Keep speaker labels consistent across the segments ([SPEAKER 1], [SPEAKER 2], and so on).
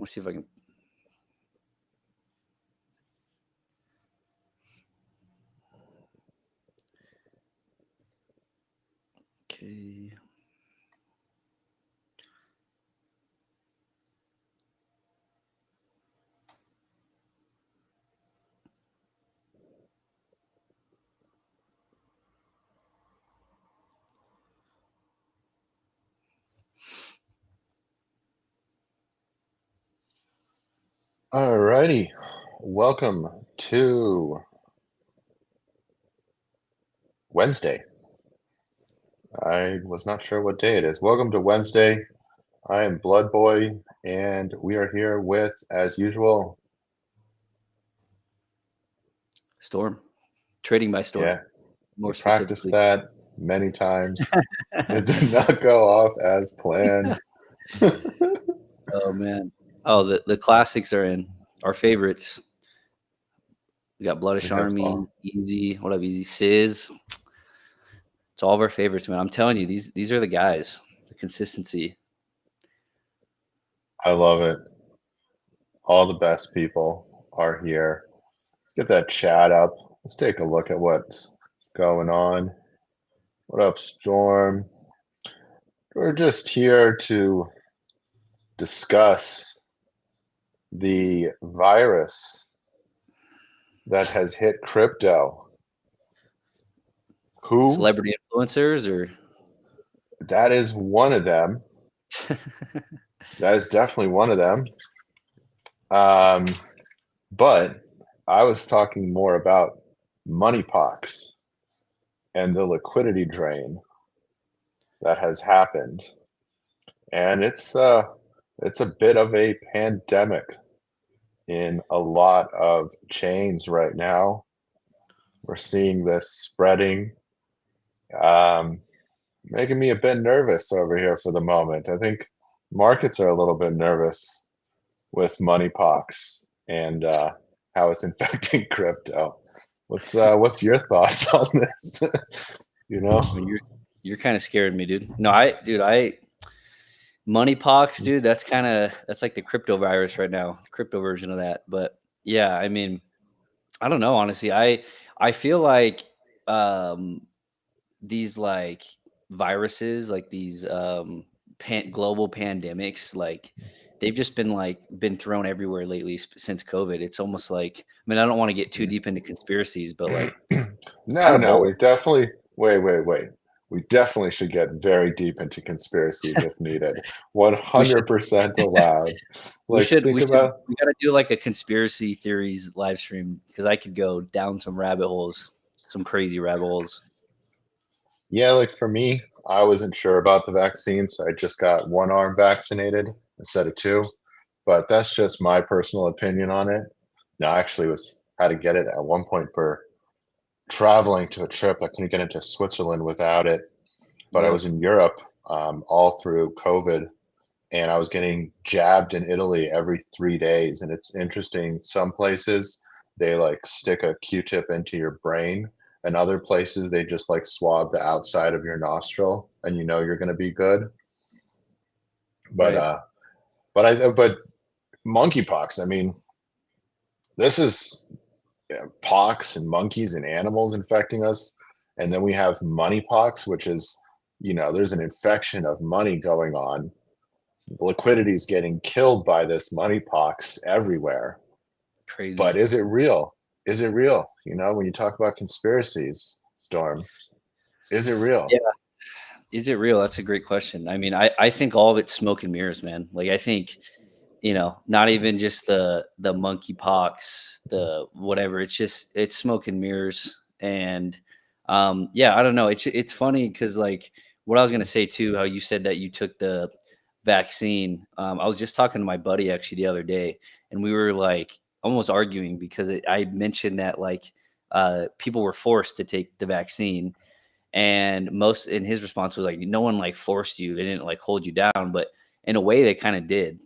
[SPEAKER 1] Let's see if I can. Okay.
[SPEAKER 2] Alrighty, welcome to Wednesday. I was not sure what day it is. Welcome to Wednesday. I am Bloodboy, and we are here with, as usual,
[SPEAKER 1] Storm. Trading by Storm.
[SPEAKER 2] yeah,
[SPEAKER 1] More
[SPEAKER 2] we practiced
[SPEAKER 1] specifically.
[SPEAKER 2] that many times. It did not go off as planned.
[SPEAKER 1] Oh man. Oh, the classics are in. Our favorites. We got Bloodish
[SPEAKER 2] We have
[SPEAKER 1] Army, Easy. What up, Easy? Sizz. It's all of our favorites, man. I'm telling you, these are the guys. The consistency.
[SPEAKER 2] I love it. All the best people are here. Let's get that chat up. Let's take a look at what's going on. What up, Storm? We're just here to discuss the virus that has hit crypto. Who?
[SPEAKER 1] Celebrity influencers or
[SPEAKER 2] That is one of them. That is definitely one of them. But I was talking more about MoneyPOX and the liquidity drain that has happened. And it's a bit of a pandemic in a lot of chains right now. We're seeing this spreading, making me a bit nervous over here for the moment. I think markets are a little bit nervous with MoneyPOX and how it's infecting crypto. What's your thoughts on this? You know?
[SPEAKER 1] I mean, you're kind of scaring me, dude. No, I MoneyPOX, dude, that's like the crypto virus right now, the crypto version of that. But yeah, I mean, I don't know, honestly. I feel like um these like viruses, like these global pandemics, like they've just been thrown everywhere lately since COVID. It's almost like, I mean, I don't want to get too deep into conspiracies, but like kind of
[SPEAKER 2] No,
[SPEAKER 1] bold.
[SPEAKER 2] we definitely wait. We definitely should get very deep into conspiracies if needed.
[SPEAKER 1] We should
[SPEAKER 2] 100% allowed. Like think about
[SPEAKER 1] we got to do like a conspiracy theories live stream because I could go down some rabbit holes, some crazy rabbit holes.
[SPEAKER 2] yeah, like for me, I wasn't sure about the vaccine, so I just got one arm vaccinated instead of two. But that's just my personal opinion on it. No, I actually was had to get it at one point for traveling to a trip. I couldn't get into Switzerland without it, but I
[SPEAKER 1] Yep.
[SPEAKER 2] was in Europe all through COVID, and I was getting jabbed in Italy every 3 days. And it's interesting. Some places they like stick a Q-tip into your brain, and other places they just like swab the outside of your nostril, and you know you're going to be good. But
[SPEAKER 1] Right.
[SPEAKER 2] uh, but monkeypox. I mean, this is pox and monkeys and animals infecting us, and then we have moneypox, which is there's an infection of money going on. Liquidity is getting killed by this money pox everywhere. But
[SPEAKER 1] Crazy.
[SPEAKER 2] is it real? Is it real? When you talk about conspiracies, Storm, is it real?
[SPEAKER 1] Yeah. Is it real? That's a great question. I mean, I think all of it's smoke and mirrors, man. Like I think, not even just the monkeypox, the whatever. It's smoke and mirrors. And yeah, I don't know. It's funny because like what I was gonna say too, how you said that you took the vaccine. I was just talking to my buddy actually the other day, and we were like almost arguing because I mentioned that like people were forced to take the vaccine, and his response was like, no one like forced you, they didn't like hold you down, but in a way they kind of did,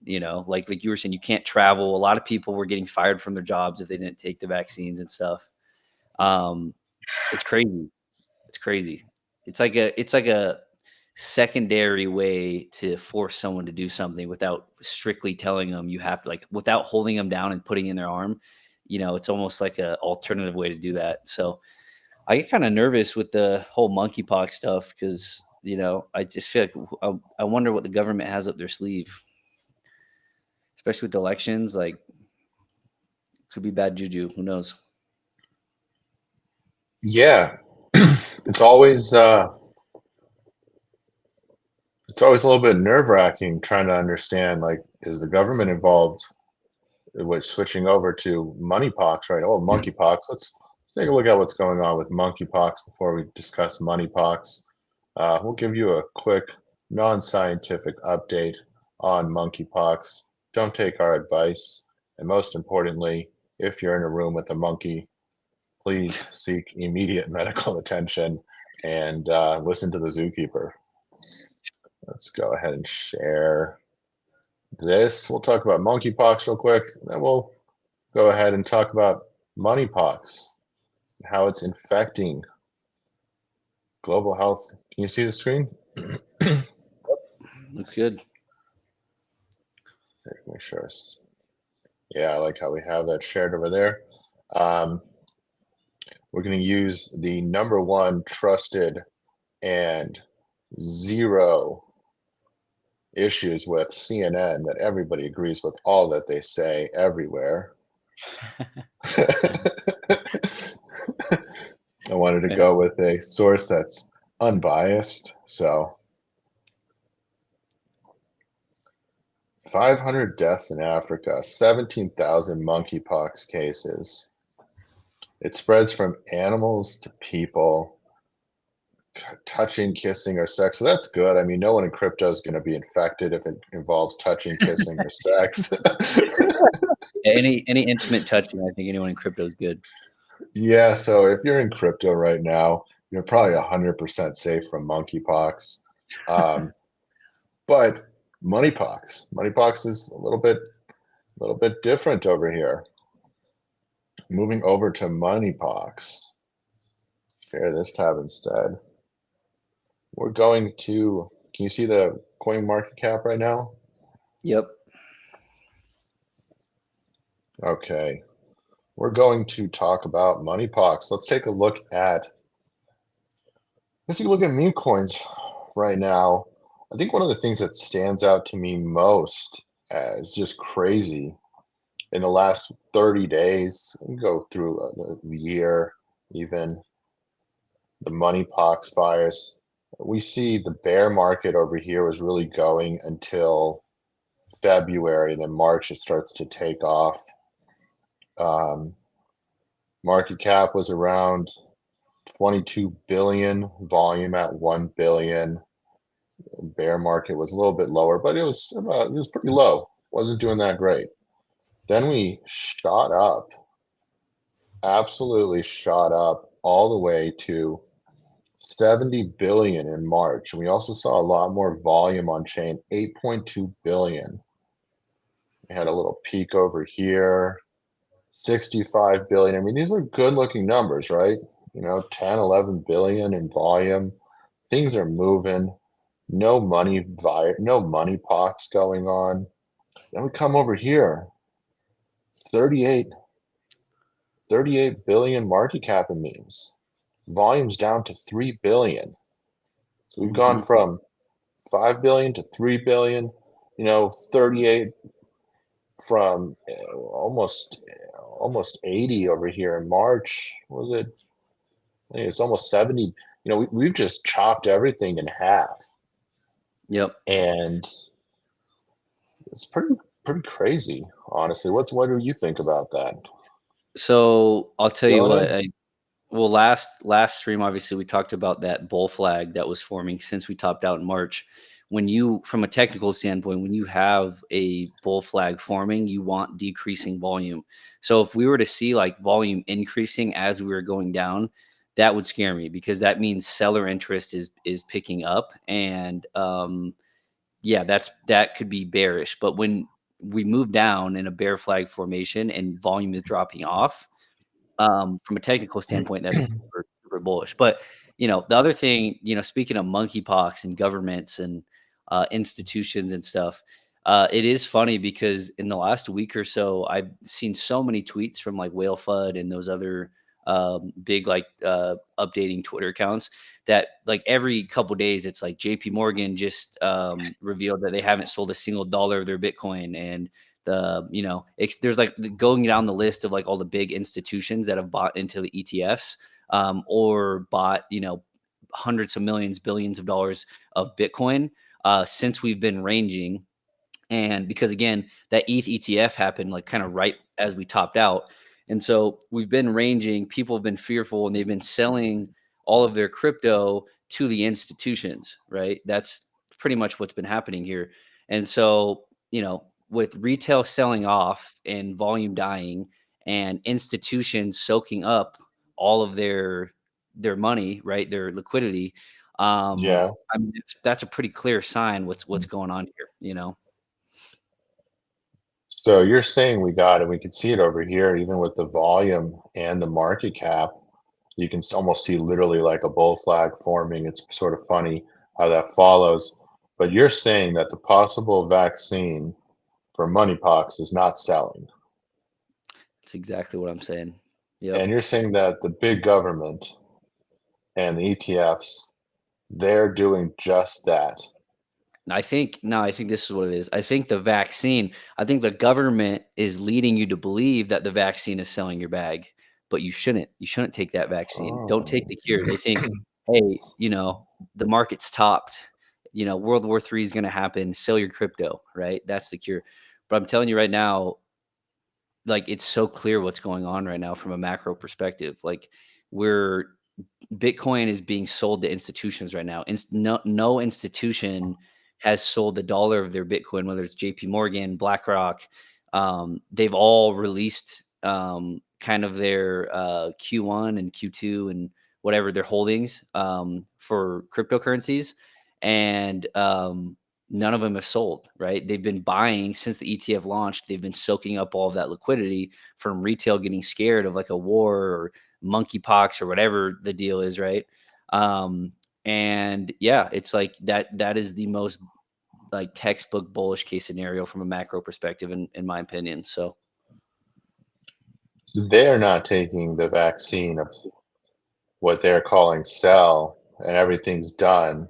[SPEAKER 1] like you were saying, you can't travel. A lot of people were getting fired from their jobs if they didn't take the vaccines and stuff. um it's crazy. It's crazy. It's like a secondary way to force someone to do something without strictly telling them you have to, like, without holding them down and putting in their arm. It's almost like a alternative way to do that. So I get kind of nervous with the whole monkeypox stuff because I just feel like I wonder what the government has up their sleeve, especially with elections. Like, could be bad juju. Who knows?
[SPEAKER 2] Yeah, it's always uh, it's always a little bit nerve-wracking trying to understand, like, is the government involved? Which switching over to moneypox, right? Oh, monkeypox. Let's take a look at what's going on with monkeypox before we discuss moneypox. We'll give you a quick non-scientific update on monkeypox. Don't take our advice, and most importantly, if you're in a room with a monkey, please seek immediate medical attention and listen to the zookeeper. Let's go ahead and share this. We'll talk about monkeypox real quick, and then we'll go ahead and talk about moneypox, how it's infecting global health. Can you see the screen?
[SPEAKER 1] Looks good.
[SPEAKER 2] Make sure. Yeah, I like how we have that shared over there. We're going to use the #1 trusted and zero issues with CNN that everybody agrees with all that they say everywhere. I wanted to go with a source that's unbiased. So 500 deaths in Africa, 17,000 monkeypox cases. It spreads from animals to people, touching, kissing, or sex. So that's good. I mean, no one in crypto is going to be infected if it involves touching, kissing, or sex.
[SPEAKER 1] Any intimate touching, I think anyone in crypto is good.
[SPEAKER 2] Yeah, so if you're in crypto right now, you're probably 100% safe from monkeypox. But moneypox is a little bit different over here. Moving over to moneypox. Share this tab instead. We're going to, can you see the coin market cap right now?
[SPEAKER 1] Yep.
[SPEAKER 2] Okay. We're going to talk about moneypox. Let's take a look at meme coins right now. I think one of the things that stands out to me most as just crazy in the last 30 days, we go through the year, even the moneypox virus, we see the bear market over here was really going until February, then March it starts to take off. Market cap was around 22 billion, volume at 1 billion. Bear market was a little bit lower, but it was pretty low. Wasn't doing that great. Then we shot up, absolutely shot up all the way to 70 billion in March. We also saw a lot more volume on chain, 8.2 billion. We had a little peak over here, 65 billion. I mean, these are good looking numbers, right? 10, 11 billion in volume. Things are moving. No moneypox going on. Then we come over here, 38 billion market cap in memes. Volume's down to 3 billion. So we've gone from 5 billion to 3 billion, 38 from almost 80 over here in March. Was it? I think it's almost 70. We've just chopped everything in half.
[SPEAKER 1] Yep.
[SPEAKER 2] And it's pretty crazy, honestly. What do you think about that?
[SPEAKER 1] So I'll tell you what. Well, last stream, obviously, we talked about that bull flag that was forming since we topped out in March. From a technical standpoint, when you have a bull flag forming, you want decreasing volume. So if we were to see like volume increasing as we were going down, that would scare me because that means seller interest is picking up, and that could be bearish. But when we move down in a bear flag formation and volume is dropping off, from a technical standpoint, that's super, super bullish. But the other thing, speaking of monkeypox and governments and institutions and stuff, it is funny because in the last week or so, I've seen so many tweets from like Whale Fud and those other big like updating Twitter accounts that like every couple days it's like JP Morgan just revealed that they haven't sold a single dollar of their Bitcoin. And there's like going down the list of like all the big institutions that have bought into the ETFs, or bought, hundreds of millions, billions of dollars of Bitcoin since we've been ranging. And because again, that ETH ETF happened like kind of right as we topped out. And so we've been ranging, people have been fearful and they've been selling all of their crypto to the institutions, right? That's pretty much what's been happening here. And so, with retail selling off and volume dying and institutions soaking up all of their money, right? Their liquidity.
[SPEAKER 2] Yeah.
[SPEAKER 1] I mean, that's a pretty clear sign what's going on here.
[SPEAKER 2] So you're saying we got it. We could see it over here, even with the volume and the market cap. You can almost see literally like a bull flag forming. It's sort of funny how that follows. But you're saying that the possible vaccine for monkeypox is not selling.
[SPEAKER 1] That's exactly what I'm saying. Yep.
[SPEAKER 2] And you're saying that the big government and the ETFs, they're doing just that.
[SPEAKER 1] I think no, I think this is what it is. I think I think the government is leading you to believe that the vaccine is selling your bag, but you shouldn't. You shouldn't take that vaccine. Don't take
[SPEAKER 2] Oh,
[SPEAKER 1] the cure. They think, hey, the market's topped. World War III is going to happen. Sell your crypto, right? That's the cure. But I'm telling you right now, like it's so clear what's going on right now from a macro perspective. Like we're Bitcoin is being sold to institutions right now. No institution has sold a dollar of their Bitcoin, whether it's JP Morgan, BlackRock. They've all released kind of their Q1 and Q2 and whatever their holdings for cryptocurrencies. And none of them have sold, right? They've been buying since the ETF launched. They've been soaking up all of that liquidity from retail getting scared of like a war or monkeypox or whatever the deal is, right? And yeah, it's like that is the most like textbook bullish case scenario from a macro perspective, in my opinion. So
[SPEAKER 2] so they're not taking the vaccine of what they're calling sell and everything's done.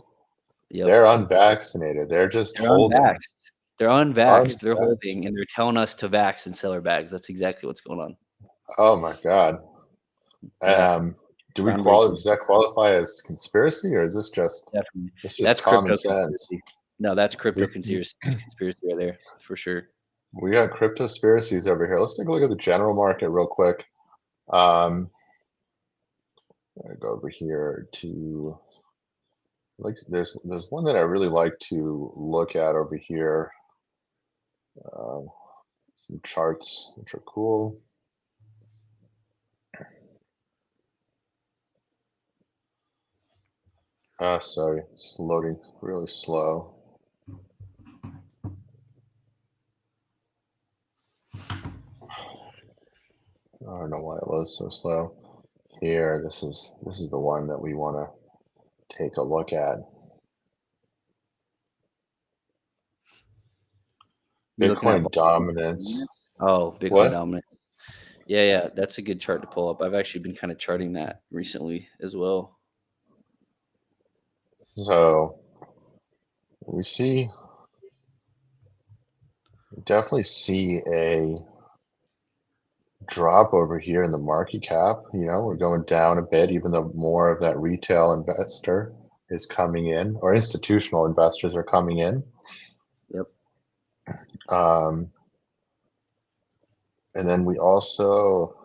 [SPEAKER 1] yep,
[SPEAKER 2] They're unvaccinated. They're just
[SPEAKER 1] they're
[SPEAKER 2] holding.
[SPEAKER 1] unvaxxed. They're unvaxxed. They're
[SPEAKER 2] Unvaxxed.
[SPEAKER 1] holding, and they're telling us to vax and sell our bags. That's exactly what's going on.
[SPEAKER 2] Oh my God.
[SPEAKER 1] Yeah,
[SPEAKER 2] Um,
[SPEAKER 1] groundbreaking.
[SPEAKER 2] does that qualify as conspiracy or is
[SPEAKER 1] Definitely,
[SPEAKER 2] this just
[SPEAKER 1] that's
[SPEAKER 2] common
[SPEAKER 1] crypto
[SPEAKER 2] sense?
[SPEAKER 1] conspiracy. No, that's crypto
[SPEAKER 2] We
[SPEAKER 1] conspiracy right there for sure.
[SPEAKER 2] we got cryptospiracies over here. Let's take a look at the general market real quick. Um, I go over here to like there's one that I really like to look at over here. Um, some charts which are cool. Sorry, it's loading really slow. I don't know why it loads so slow. Here, this is the one that we want to take a look at.
[SPEAKER 1] You looking at
[SPEAKER 2] Bitcoin
[SPEAKER 1] volume?
[SPEAKER 2] dominance.
[SPEAKER 1] Oh, Bitcoin
[SPEAKER 2] What?
[SPEAKER 1] dominant. Yeah, yeah, that's a good chart to pull up. I've actually been kind of charting that recently as well.
[SPEAKER 2] So we definitely see a drop over here in the market cap. We're going down a bit, even though more of that retail investor is coming in, or institutional investors are coming in.
[SPEAKER 1] Yep.
[SPEAKER 2] Um, and then we also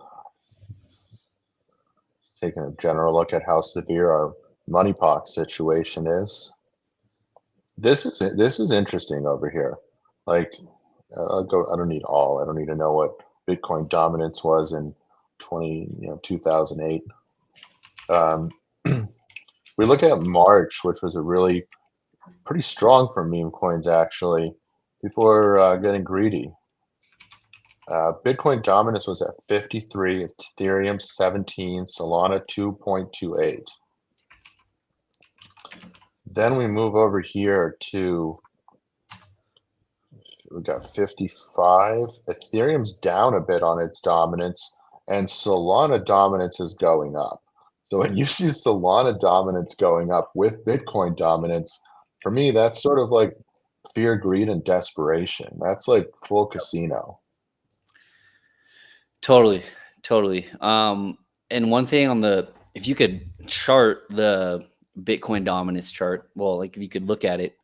[SPEAKER 2] taking a general look at how severe our MoneyPOX situation is. This is interesting over here. Like, I'll go. I don't need all. I don't need to know what Bitcoin dominance was in 2008. Um, we look at March, which was a really pretty strong for meme coins. Actually, people are getting greedy. Bitcoin dominance was at 53, Ethereum 17, Solana 2.28. Then we move over here to, we got 55. Ethereum's down a bit on its dominance, and Solana dominance is going up. So when you see Solana dominance going up with Bitcoin dominance, for me, that's sort of like fear, greed, and desperation. That's like full casino.
[SPEAKER 1] Totally, totally. And one thing on the, if you could chart the Bitcoin dominance chart, well, like if you could look at it,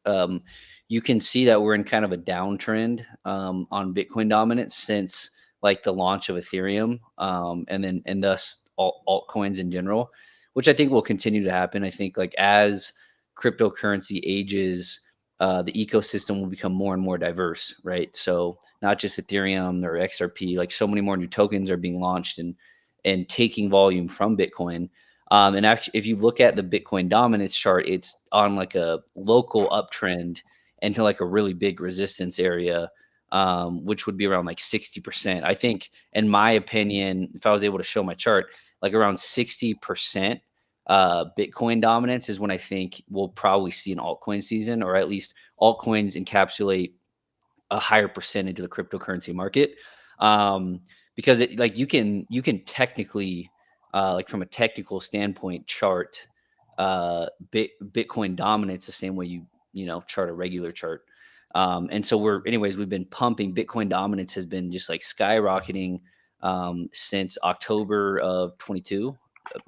[SPEAKER 1] you can see that we're in kind of a downtrend on Bitcoin dominance since like the launch of Ethereum, and thus altcoins in general, which I think will continue to happen. I think like as cryptocurrency ages, the ecosystem will become more and more diverse, right? So not just Ethereum or XRP, like so many more new tokens are being launched and taking volume from Bitcoin. And actually, if you look at the Bitcoin dominance chart, it's on like a local uptrend into like a really big resistance area, which would be around like 60%. I think, in my opinion, if I was able to show my chart, like around 60% Bitcoin dominance is when I think we'll probably see an altcoin season, or at least altcoins encapsulate a higher percentage of the cryptocurrency market. Um, because it, like you can technically, like from a technical standpoint, chart Bitcoin dominance the same way you chart a regular chart. And so we've been pumping. Bitcoin dominance has been just like skyrocketing since October of 22,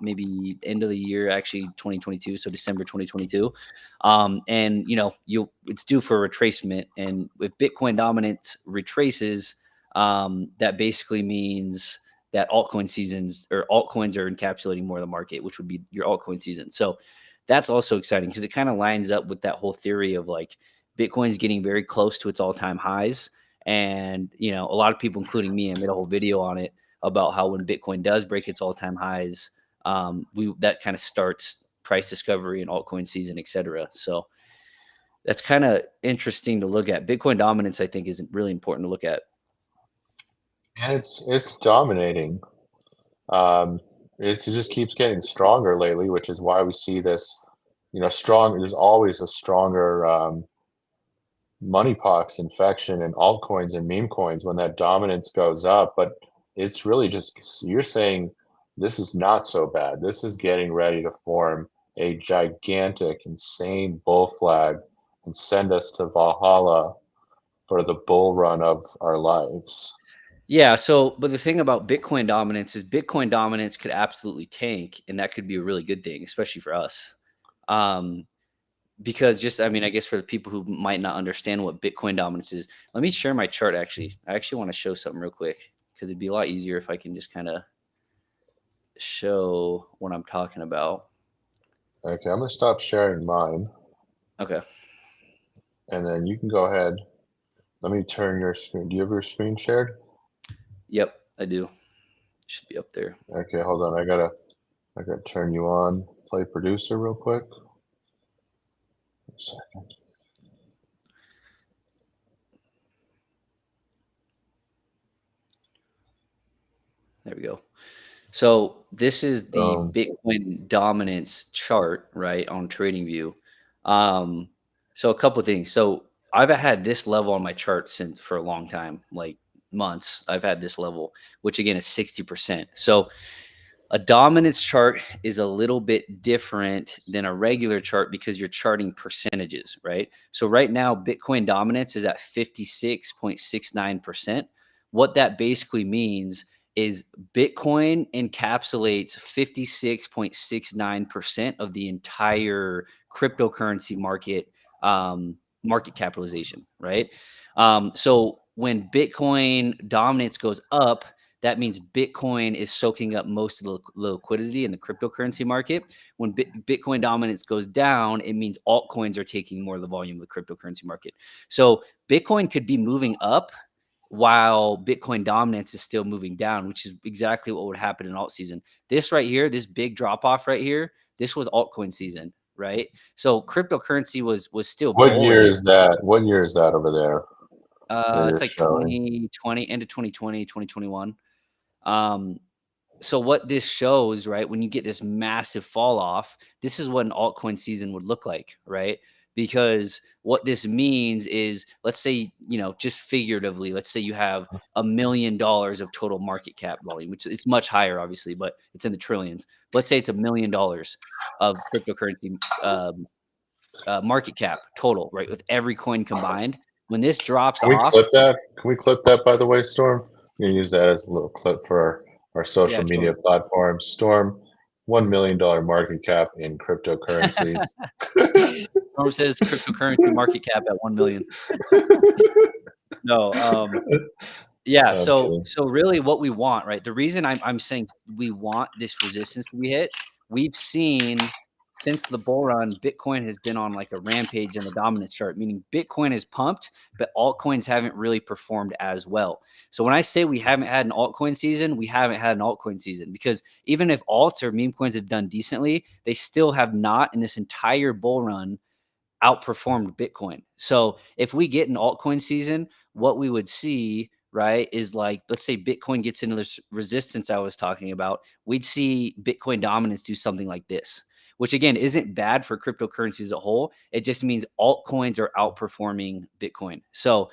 [SPEAKER 1] maybe end of the year, actually 2022, so December 2022. And it's due for a retracement, and if Bitcoin dominance retraces, that basically means that altcoin seasons or altcoins are encapsulating more of the market, which would be your altcoin season. So that's also exciting because it kind of lines up with that whole theory of like Bitcoin's getting very close to its all-time highs. And a lot of people, including me, I made a whole video on it about how when Bitcoin does break its all-time highs, we that kind of starts price discovery and altcoin season, etc. So that's kind of interesting to look at. Bitcoin dominance, I think, is really important to look at.
[SPEAKER 2] And it's dominating. Um, it just keeps getting stronger lately, which is why we see this, strong. There's always a stronger MoneyPOX infection in altcoins and meme coins when that dominance goes up. But it's really just, you're saying this is not so bad. This is getting ready to form a gigantic, insane bull flag and send us to Valhalla for the bull run of our lives.
[SPEAKER 1] Yeah. So, but the thing about Bitcoin dominance is Bitcoin dominance could absolutely tank, and that could be a really good thing, especially for us. Um, because just, I mean, I guess for the people who might not understand what Bitcoin dominance is, let me share my chart. Actually, I actually want to show something real quick because it'd be a lot easier if I can just kind of show what I'm talking about.
[SPEAKER 2] Okay, I'm gonna stop sharing mine,
[SPEAKER 1] Okay.
[SPEAKER 2] and then you can go ahead. Let me turn your screen. Do you have your screen shared?
[SPEAKER 1] Yep, I do. Should be up there.
[SPEAKER 2] Okay, hold on. I gotta turn you on. Play producer real quick. A second.
[SPEAKER 1] There we go. So this is the
[SPEAKER 2] Um,
[SPEAKER 1] Bitcoin dominance chart, right, on TradingView. Um, so a couple of things. So I've had this level on my chart since for a long time, like months. I've had this level, which again is 60%. So a dominance chart is a little bit different than a regular chart because you're charting percentages, right? So right now, Bitcoin dominance is at 56.69%. What that basically means is Bitcoin encapsulates 56.69% of the entire cryptocurrency market, market capitalization, right? So when Bitcoin dominance goes up, that means Bitcoin is soaking up most of the liquidity in the cryptocurrency market. When Bitcoin dominance goes down, it means altcoins are taking more of the volume of the cryptocurrency market. So Bitcoin could be moving up while Bitcoin dominance is still moving down, which is exactly what would happen in alt season. This right here, this big drop off right here, this was altcoin season, right? So cryptocurrency was still
[SPEAKER 2] what year
[SPEAKER 1] bullish.
[SPEAKER 2] is that? What year is that over there where
[SPEAKER 1] It's
[SPEAKER 2] you're
[SPEAKER 1] like
[SPEAKER 2] showing?
[SPEAKER 1] 2020, end of 2020, 2021. Um, So what this shows, right, when you get this massive fall off, this is what an altcoin season would look like, right? Because what this means is, let's say, just figuratively, let's say you have $1 million of total market cap volume, which it's much higher, obviously, but it's in the trillions. Let's say it's $1 million of cryptocurrency market cap total, right, with every coin combined. When this drops
[SPEAKER 2] Can we clip
[SPEAKER 1] off,
[SPEAKER 2] that? Can we clip that, by the way, Storm? We can use that as a little clip for our
[SPEAKER 1] yeah,
[SPEAKER 2] social media
[SPEAKER 1] totally.
[SPEAKER 2] platforms. Storm, $1 million market cap in cryptocurrencies.
[SPEAKER 1] Storm says cryptocurrency market cap at 1 million. No, yeah,
[SPEAKER 2] I'm
[SPEAKER 1] so
[SPEAKER 2] kidding.
[SPEAKER 1] so really what we want, right? The reason I'm saying we want this resistance to be hit, we've seen since the bull run, Bitcoin has been on like a rampage in the dominance chart, meaning Bitcoin is pumped, but altcoins haven't really performed as well. So when I say we haven't had an altcoin season, we haven't had an altcoin season because even if alts or meme coins have done decently, they still have not in this entire bull run outperformed Bitcoin. So if we get an altcoin season, what we would see, right, is like, let's say Bitcoin gets into this resistance I was talking about, we'd see Bitcoin dominance do something like this, which again isn't bad for cryptocurrencies as a whole. It just means altcoins are outperforming Bitcoin. So,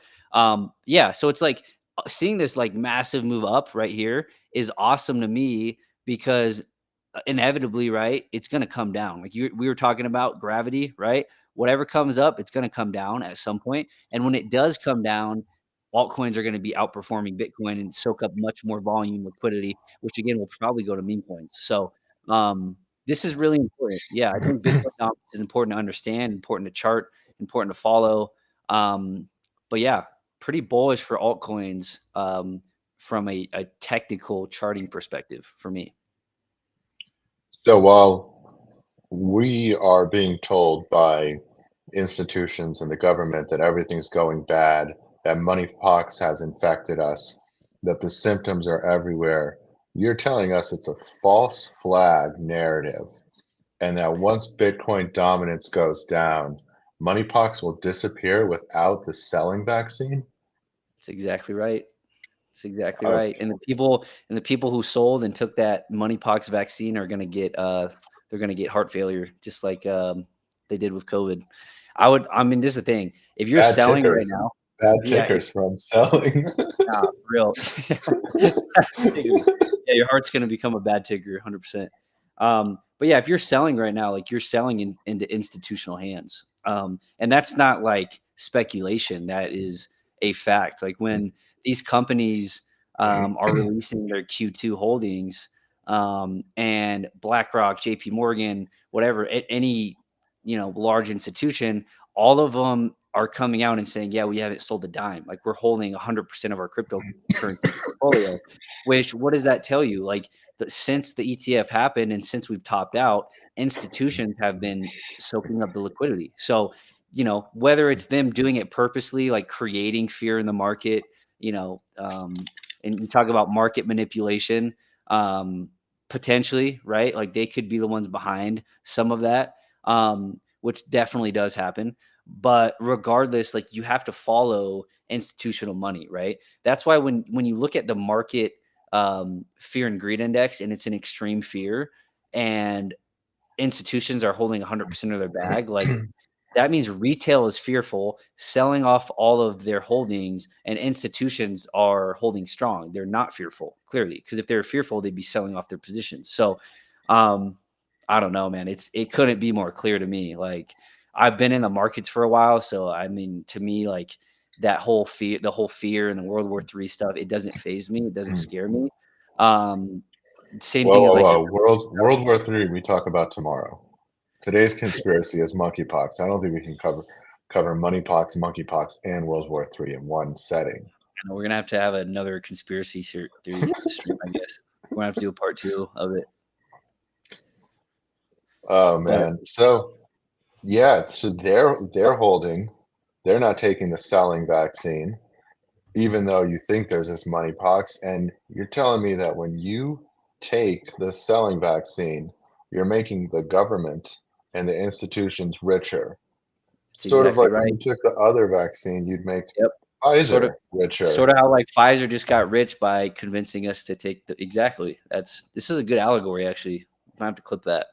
[SPEAKER 1] yeah, so it's like seeing this like massive move up right here is awesome to me because inevitably, right, it's going to come down. Like we were talking about gravity, right? Whatever comes up, it's going to come down at some point. And when it does come down, altcoins are going to be outperforming Bitcoin and soak up much more volume liquidity, which again will probably go to meme coins. So um, this is really important. Yeah, I think Bitcoin dominance is important to understand, important to chart, important to follow. But yeah, pretty bullish for altcoins from a technical charting perspective for me.
[SPEAKER 2] So while we are being told by institutions and the government that everything's going bad, that monkeypox has infected us, that the symptoms are everywhere, you're telling us it's a false flag narrative, and that once Bitcoin dominance goes down, monkeypox will disappear without the selling vaccine?
[SPEAKER 1] That's exactly right. That's exactly right.
[SPEAKER 2] Okay.
[SPEAKER 1] And the people who sold and took that MoneyPOX vaccine are gonna get they're gonna get heart failure, just like they did with COVID. I mean, this is the thing. If you're
[SPEAKER 2] Bad
[SPEAKER 1] selling right
[SPEAKER 2] tickers.
[SPEAKER 1] now,
[SPEAKER 2] Bad
[SPEAKER 1] yeah,
[SPEAKER 2] tickers from selling.
[SPEAKER 1] nah, for real. Tickers. Yeah, your heart's gonna become a bad ticker, 100%. But yeah, if you're selling right now, like you're selling into institutional hands, and that's not like speculation. That is a fact. Like when these companies are releasing their Q2 holdings, and BlackRock, JP Morgan, whatever, any large institution, all of them are coming out and saying, yeah, we haven't sold a dime. Like we're holding 100% of our cryptocurrency portfolio, which what does that tell you? Like since the ETF happened and since we've topped out, institutions have been soaking up the liquidity. So, whether it's them doing it purposely, like creating fear in the market, and you talk about market manipulation, potentially, right? Like they could be the ones behind some of that, which definitely does happen. But regardless, like you have to follow institutional money, right? That's why when you look at the market fear and greed index and it's an extreme fear and institutions are holding 100% of their bag, like that means retail is fearful, selling off all of their holdings, and institutions are holding strong. They're not fearful, clearly, because if they were fearful, they'd be selling off their positions. So, um, I don't know, man. It couldn't be more clear to me. Like I've been in the markets for a while, so I mean, to me, like that whole fear, the whole fear and the World War III stuff, it doesn't phase me. It doesn't scare me. Um, Same
[SPEAKER 2] Whoa,
[SPEAKER 1] thing as
[SPEAKER 2] whoa,
[SPEAKER 1] like
[SPEAKER 2] whoa. World War III, we talk about tomorrow. Today's conspiracy is monkeypox. I don't think we can cover moneypox, monkeypox, and World War III in one setting.
[SPEAKER 1] we're gonna have to have another conspiracy theory stream, I guess. We're gonna have to do a part two of it.
[SPEAKER 2] Oh
[SPEAKER 1] But
[SPEAKER 2] man. So yeah, so they're not taking the selling vaccine, even though you think there's this monkeypox, and you're telling me that when you take the selling vaccine, you're making the government and the institutions richer.
[SPEAKER 1] it's
[SPEAKER 2] Sort of
[SPEAKER 1] exactly
[SPEAKER 2] like when
[SPEAKER 1] right.
[SPEAKER 2] you took the other vaccine, you'd make
[SPEAKER 1] Yep. sort of
[SPEAKER 2] Pfizer, richer.
[SPEAKER 1] sort of how like Pfizer just got rich by convincing us to take the exactly. This is a good allegory actually. I have to clip that.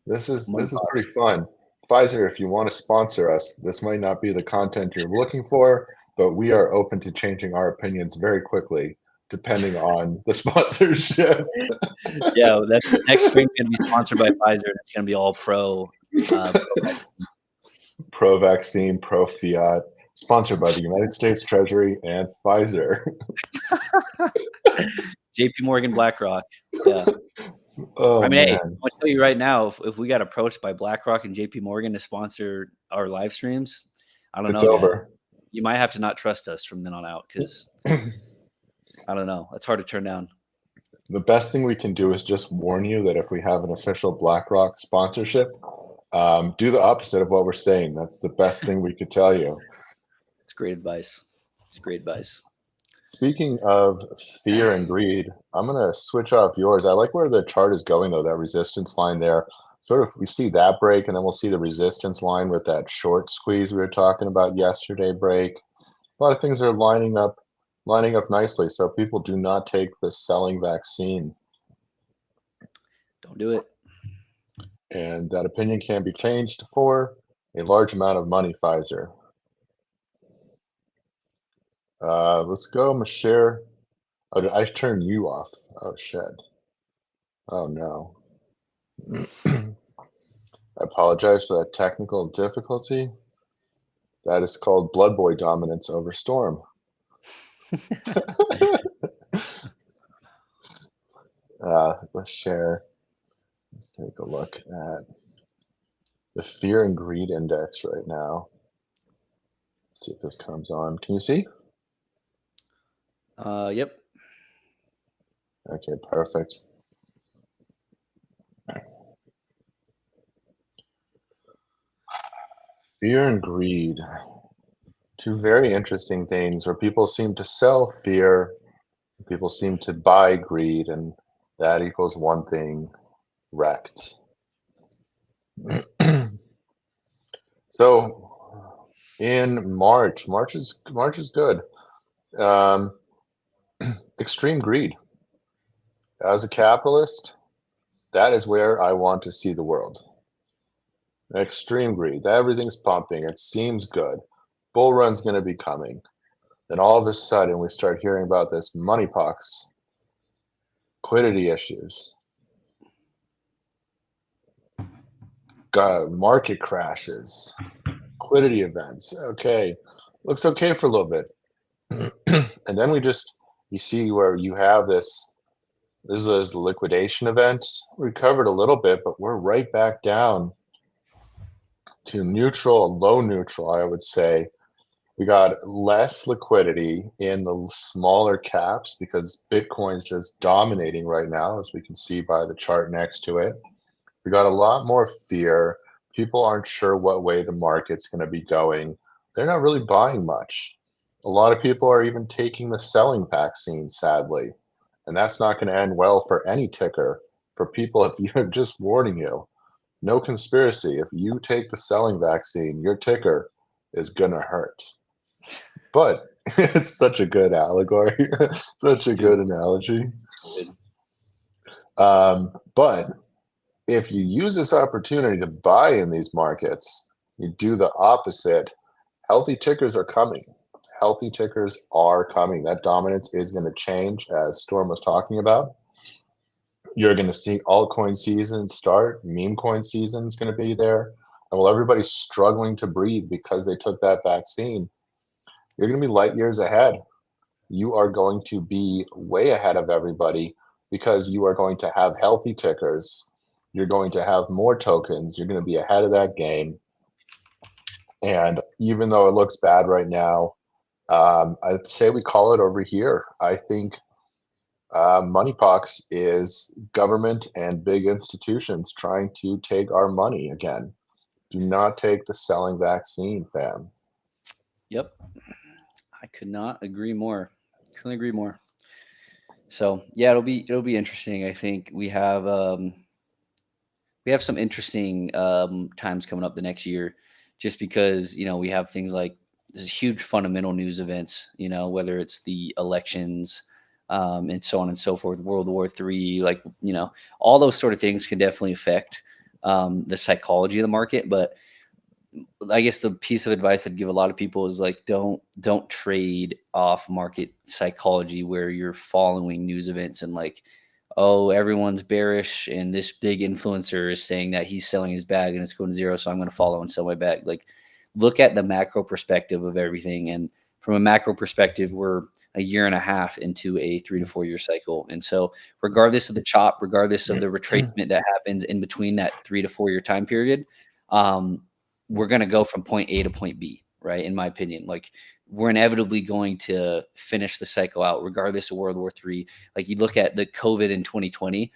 [SPEAKER 1] Money
[SPEAKER 2] This is pretty
[SPEAKER 1] box.
[SPEAKER 2] fun. Pfizer, if you want to sponsor us, this might not be the content you're looking for, but we are open to changing our opinions very quickly, depending on the sponsorship.
[SPEAKER 1] Yeah, that next stream's gonna be sponsored by Pfizer, and it's gonna be all pro vaccine.
[SPEAKER 2] Pro vaccine, pro fiat, sponsored by the United States Treasury and Pfizer.
[SPEAKER 1] JP Morgan, BlackRock. Yeah. I
[SPEAKER 2] Oh
[SPEAKER 1] mean, hey,
[SPEAKER 2] man,
[SPEAKER 1] I'll tell you right now, if we got approached by BlackRock and JP Morgan to sponsor our live streams, I don't
[SPEAKER 2] it's
[SPEAKER 1] know, guys.
[SPEAKER 2] over.
[SPEAKER 1] You might have to not trust us from then on out because I don't know. It's hard to turn down.
[SPEAKER 2] The best thing we can do is just warn you that if we have an official BlackRock sponsorship, do the opposite of what we're saying. That's the best thing we could tell you.
[SPEAKER 1] It's great advice. It's great advice.
[SPEAKER 2] Speaking of fear and greed, I'm gonna switch off yours. I like where the chart is going though, that resistance line there. Sort of we see that break and then we'll see the resistance line with that short squeeze we were talking about yesterday break. A lot of things are lining up nicely. So people do not take the selling vaccine.
[SPEAKER 1] Don't do it.
[SPEAKER 2] And that opinion can be changed for a large amount of money, Pfizer. Let's go, Mashir. Oh, did I turn you off? Oh, shit. Oh, no. I apologize for that technical difficulty. That is called Bloodboy dominance over Storm. Let's share. Let's take a look at the fear and greed index right now. Let's see if this comes on. Can you see?
[SPEAKER 1] Yep.
[SPEAKER 2] Okay, perfect. Fear and greed. Two very interesting things where people seem to sell fear, people seem to buy greed, and that equals one thing, wrecked. So in March is good. Um, extreme greed. As a capitalist, that is where I want to see the world. Extreme greed. Everything's pumping. It seems good. Bull run's going to be coming. Then all of a sudden, we start hearing about this MoneyPOX, liquidity issues, market crashes, liquidity events. Okay, looks okay for a little bit. And then you see where you have this is the liquidation event. We covered a little bit, but we're right back down to neutral, low neutral, I would say. We got less liquidity in the smaller caps because Bitcoin's just dominating right now, as we can see by the chart next to it. We got a lot more fear. People aren't sure what way the market's going to be going. They're not really buying much. A lot of people are even taking the selling vaccine, sadly. And that's not going to end well for any ticker. For people, if you're just warning you, no conspiracy. If you take the selling vaccine, your ticker is going to hurt. But it's such a good allegory, such a good analogy. But if you use this opportunity to buy in these markets, you do the opposite. Healthy tickers are coming. Healthy tickers are coming. That dominance is going to change, as Storm was talking about. You're going to see altcoin season start. Meme coin season is going to be there. And while everybody's struggling to breathe because they took that vaccine, you're going to be light years ahead. You are going to be way ahead of everybody because you are going to have healthy tickers. You're going to have more tokens. You're going to be ahead of that game. And even though it looks bad right now, I'd say we call it over here. I think MoneyPOX is government and big institutions trying to take our money again. Do not take the selling vaccine, fam.
[SPEAKER 1] Yep. I could not agree more. Couldn't agree more. So yeah, it'll be interesting. I think we have some interesting times coming up the next year, just because we have things like there's huge fundamental news events, whether it's the elections, and so on and so forth, World War III, like, all those sort of things can definitely affect the psychology of the market. But I guess the piece of advice I'd give a lot of people is like, don't trade off market psychology where you're following news events and like, oh, everyone's bearish and this big influencer is saying that he's selling his bag and it's going to zero, so I'm going to follow and sell my bag. Like, look at the macro perspective of everything. And from a macro perspective, we're a year and a half into a 3 to 4 year cycle. And so regardless of the chop, regardless of the retracement that happens in between that 3 to 4 year time period, um, we're going to go from point A to point B, right? In my opinion, like, we're inevitably going to finish the cycle out regardless of World War III. Like, you look at the COVID in 2020,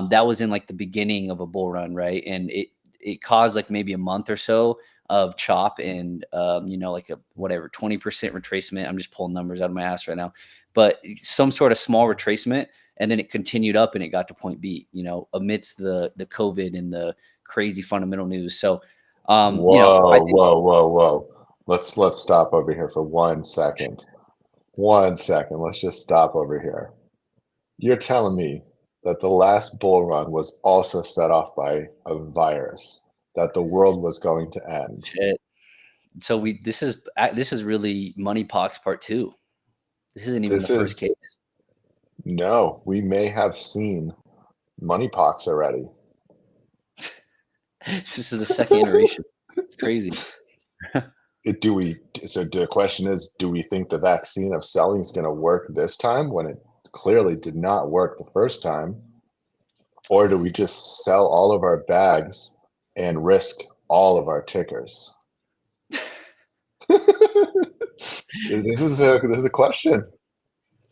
[SPEAKER 1] that was in like the beginning of a bull run, right? And it caused like maybe a month or so of chop and like a whatever 20% retracement. I'm just pulling numbers out of my ass right now, but some sort of small retracement, and then it continued up and it got to point B, amidst the COVID and the crazy fundamental news. So I
[SPEAKER 2] Whoa,
[SPEAKER 1] think
[SPEAKER 2] whoa, whoa, whoa. Let's stop over here for 1 second. 1 second. Let's just stop over here. You're telling me that the last bull run was also set off by a virus, that the world was going to end.
[SPEAKER 1] shit. So this is really MoneyPOX part two. This isn't even the
[SPEAKER 2] This
[SPEAKER 1] first
[SPEAKER 2] is
[SPEAKER 1] case.
[SPEAKER 2] no, we may have seen MoneyPOX already.
[SPEAKER 1] This is the second iteration. It's crazy.
[SPEAKER 2] Do we, so the question is, do we think the vaccine of selling is going to work this time when it clearly did not work the first time? Or do we just sell all of our bags and risk all of our tickers? This is a question.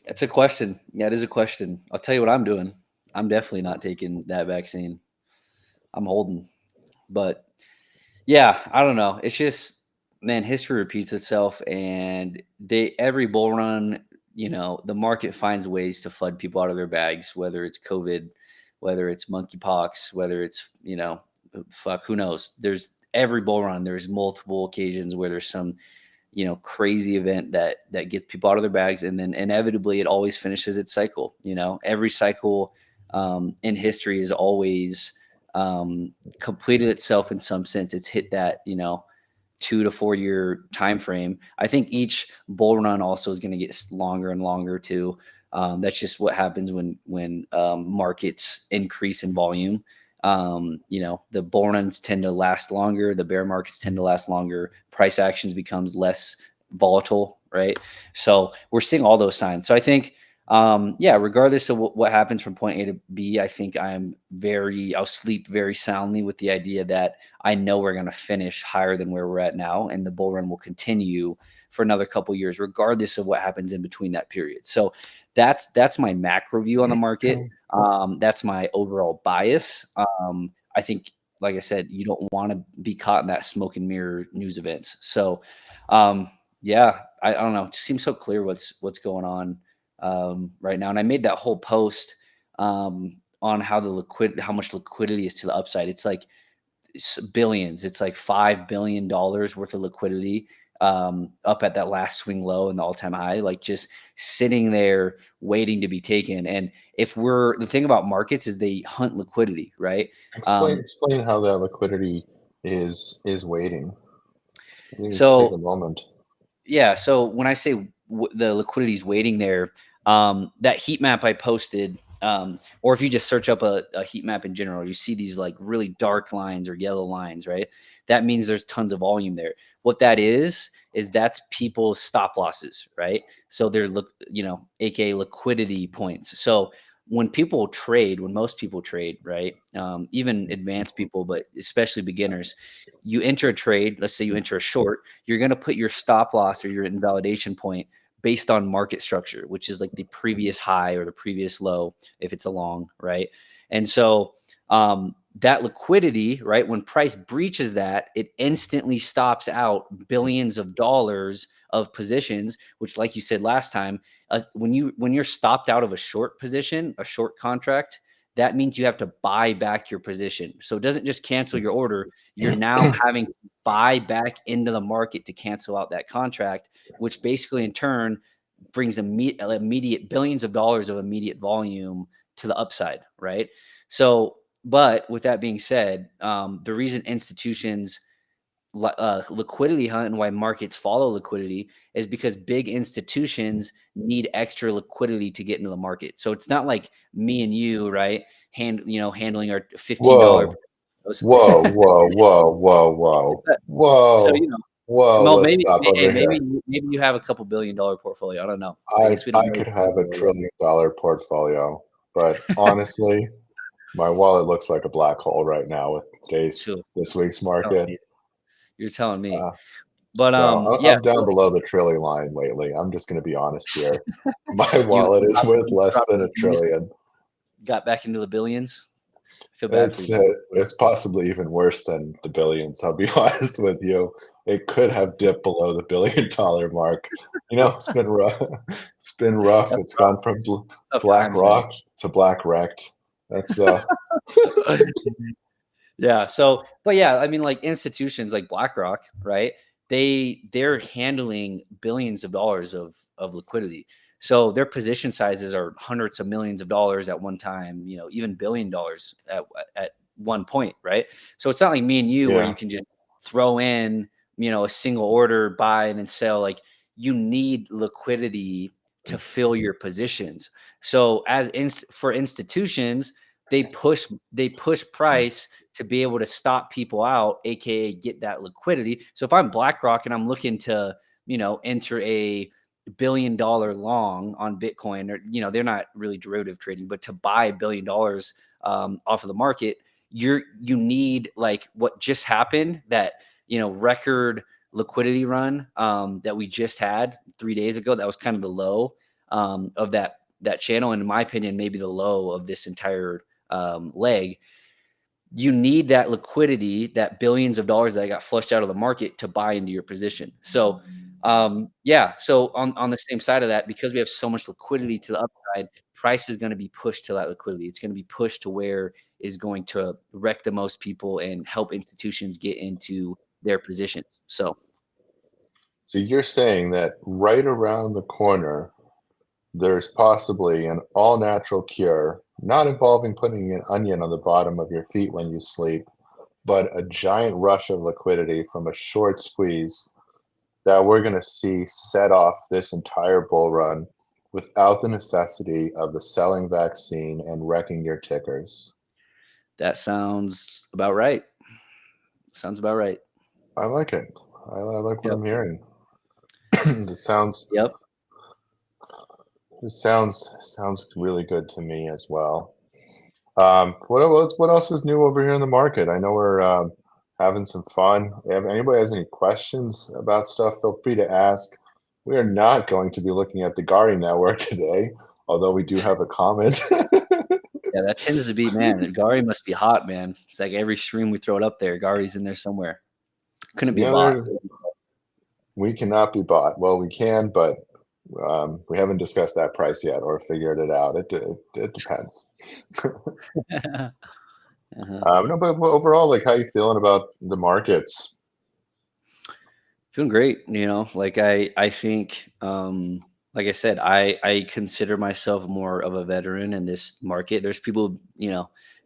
[SPEAKER 1] It's a question. Yeah, it is a question. I'll tell you what I'm doing. I'm definitely not taking that vaccine. I'm holding. But yeah, I don't know. It's just, man, history repeats itself, and every bull run, the market finds ways to flood people out of their bags, whether it's COVID, whether it's monkeypox, whether it's, fuck, who knows? There's every bull run, there's multiple occasions where there's some, crazy event that gets people out of their bags, and then inevitably it always finishes its cycle. Every cycle in history is always completed itself in some sense. It's hit that 2 to 4 year time frame. I think each bull run also is going to get longer and longer too. That's just what happens when markets increase in volume. The bull runs tend to last longer. The bear markets tend to last longer. Price actions becomes less volatile, right? So we're seeing all those signs. So I think, yeah, regardless of what happens from point A to B, I think I'll sleep very soundly with the idea that I know we're going to finish higher than where we're at now, and the bull run will continue for another couple years, regardless of what happens in between that period. So that's my macro view on the market. That's my overall bias. I think, like I said, you don't want to be caught in that smoke and mirror news events. So, yeah, I don't know. It just seems so clear what's going on right now. And I made that whole post on how much liquidity is to the upside. It's like billions. It's like $5 billion worth of liquidity up at that last swing low and the all-time high, like just sitting there waiting to be taken. And the thing about markets is they hunt liquidity, right?
[SPEAKER 2] Explain how that liquidity is waiting. You take a
[SPEAKER 1] So
[SPEAKER 2] moment.
[SPEAKER 1] yeah, so when I say the liquidity is waiting there, that heat map I posted, or if you just search up a heat map in general, you see these like really dark lines or yellow lines, right? That means there's tons of volume there. What that is that's people's stop losses, right? So they're aka liquidity points. So when most people trade, right? Even advanced people, but especially beginners, you enter a trade. Let's say you enter a short, you're going to put your stop loss or your invalidation point based on market structure, which is like the previous high or the previous low, if it's a long, right? And so that liquidity, right, when price breaches that, it instantly stops out billions of dollars of positions, which, like you said last time, when you're stopped out of a short position, a short contract, that means you have to buy back your position. So it doesn't just cancel your order. You're now having to buy back into the market to cancel out that contract, which basically in turn brings immediate billions of dollars of immediate volume to the upside, right? So, but with that being said, the reason institutions liquidity hunt and why markets follow liquidity is because big institutions need extra liquidity to get into the market. So it's not like me and you, right? Handling our $15.
[SPEAKER 2] Whoa, whoa, whoa, whoa, whoa, whoa,
[SPEAKER 1] So
[SPEAKER 2] whoa, whoa.
[SPEAKER 1] well,
[SPEAKER 2] Let's
[SPEAKER 1] maybe,
[SPEAKER 2] stop over
[SPEAKER 1] maybe,
[SPEAKER 2] here.
[SPEAKER 1] maybe you have a couple $1 billion portfolio. I don't know. I
[SPEAKER 2] I
[SPEAKER 1] guess we
[SPEAKER 2] I
[SPEAKER 1] don't know
[SPEAKER 2] could
[SPEAKER 1] each other
[SPEAKER 2] have a
[SPEAKER 1] very well.
[SPEAKER 2] $1 trillion portfolio, but honestly, my wallet looks like a black hole right now with
[SPEAKER 1] Too.
[SPEAKER 2] this week's
[SPEAKER 1] Telling
[SPEAKER 2] market.
[SPEAKER 1] me. You're telling me.
[SPEAKER 2] Uh,
[SPEAKER 1] But
[SPEAKER 2] so
[SPEAKER 1] yeah.
[SPEAKER 2] I'm down
[SPEAKER 1] So
[SPEAKER 2] below the trillion line lately. I'm just going to be honest here. My
[SPEAKER 1] you
[SPEAKER 2] wallet is worth less
[SPEAKER 1] dropped
[SPEAKER 2] than a trillion.
[SPEAKER 1] got back into the billions. I feel bad for you, man.
[SPEAKER 2] It's possibly even worse than the billions. I'll be honest with you. It could have dipped below the $1 billion mark. You know, it's been rough. It's been rough.
[SPEAKER 1] That's
[SPEAKER 2] It's
[SPEAKER 1] rough.
[SPEAKER 2] gone from
[SPEAKER 1] Tough
[SPEAKER 2] black
[SPEAKER 1] times, man.
[SPEAKER 2] rock to black wrecked. That's
[SPEAKER 1] Yeah. So, but yeah, I mean, like institutions like BlackRock, right? They're handling billions of dollars of liquidity. So their position sizes are hundreds of millions of dollars at one time. Even $1 billion at one point, right? So it's not like me and you where
[SPEAKER 2] yeah.
[SPEAKER 1] you can just throw in, a single order, buy and then sell. Like you need liquidity to fill your positions. So for institutions, they push price to be able to stop people out, aka get that liquidity. So if I'm BlackRock and I'm looking to, enter a $1 billion long on Bitcoin, or they're not really derivative trading, but to buy $1 billion off of the market, you need like what just happened, that record liquidity run that we just had 3 days ago. That was kind of the low of that channel, and in my opinion, maybe the low of this entire leg. You need that liquidity, that billions of dollars that got flushed out of the market to buy into your position. So, yeah. So on the same side of that, because we have so much liquidity to the upside, price is going to be pushed to that liquidity. It's going to be pushed to where is going to wreck the most people and help institutions get into their positions. So
[SPEAKER 2] So you're saying that right around the corner, there's possibly an all-natural cure, not involving putting an onion on the bottom of your feet when you sleep, but a giant rush of liquidity from a short squeeze that we're going to see set off this entire bull run without the necessity of the selling vaccine and wrecking your tickers.
[SPEAKER 1] that sounds about right. Sounds about right.
[SPEAKER 2] I like it. I like what
[SPEAKER 1] Yep.
[SPEAKER 2] I'm hearing. It sounds
[SPEAKER 1] Yep.
[SPEAKER 2] it sounds really good to me as well. What else is new over here in the market? I know we're having some fun. If anybody has any questions about stuff, feel free to ask. We are not going to be looking at the Gari network today, although we do have a comment.
[SPEAKER 1] Yeah, that tends to be, man. Gari must be hot, man. It's like every stream we throw it up there, Gari's in there somewhere. Couldn't be a
[SPEAKER 2] Yeah,
[SPEAKER 1] bot.
[SPEAKER 2] we cannot be bought. Well, we can, but we haven't discussed that price yet or figured it out. It depends.
[SPEAKER 1] Uh-huh.
[SPEAKER 2] No, but overall, like, how you feeling about the markets?
[SPEAKER 1] Feeling great, like I think like I said, I consider myself more of a veteran in this market. There's people,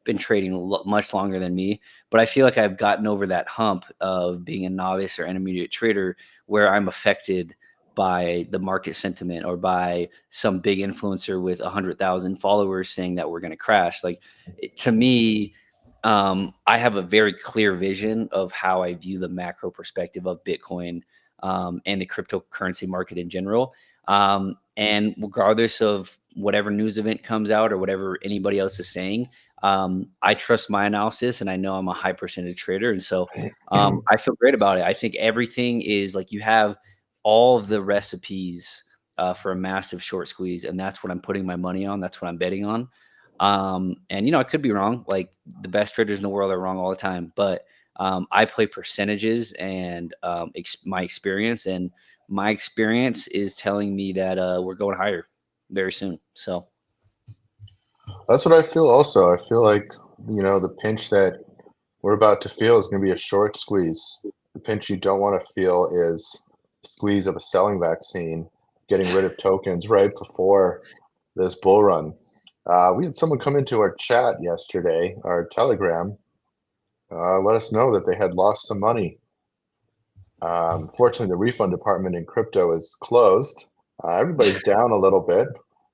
[SPEAKER 1] been trading much longer than me, but I feel like I've gotten over that hump of being a novice or intermediate trader where I'm affected by the market sentiment or by some big influencer with 100,000 followers saying that we're going to crash. Like to me, I have a very clear vision of how I view the macro perspective of Bitcoin and the cryptocurrency market in general. And regardless of whatever news event comes out or whatever anybody else is saying, I trust my analysis and I know I'm a high percentage trader. And so I feel great about it. I think everything is like you have all of the recipes for a massive short squeeze. And that's what I'm putting my money on. That's what I'm betting on. And I could be wrong. Like the best traders in the world are wrong all the time, but I play percentages and my experience, and my experience is telling me that we're going higher very soon. So
[SPEAKER 2] That's what I feel also. I feel like, the pinch that we're about to feel is going to be a short squeeze. The pinch you don't want to feel is squeeze of a selling vaccine, getting rid of tokens right before this bull run. We had someone come into our chat yesterday, our Telegram, let us know that they had lost some money. Fortunately, the refund department in crypto is closed. Everybody's down a little bit.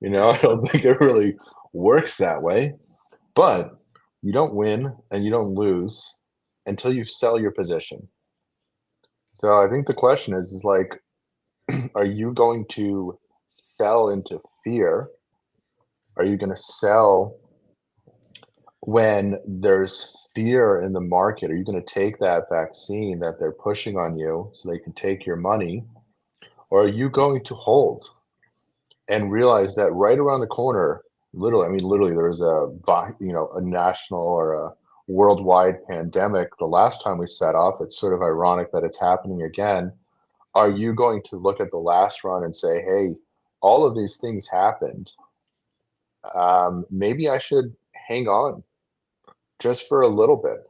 [SPEAKER 2] I don't think it really works that way. But you don't win and you don't lose until you sell your position. So I think the question is like, are you going to sell into fear? Are you going to sell when there's fear in the market? Are you going to take that vaccine that they're pushing on you so they can take your money? Or are you going to hold and realize that right around the corner, literally, there's a national or a worldwide pandemic. The last time we set off, it's sort of ironic that it's happening again. Are you going to look at the last run and say, hey, all of these things happened. Maybe I should hang on just for a little bit.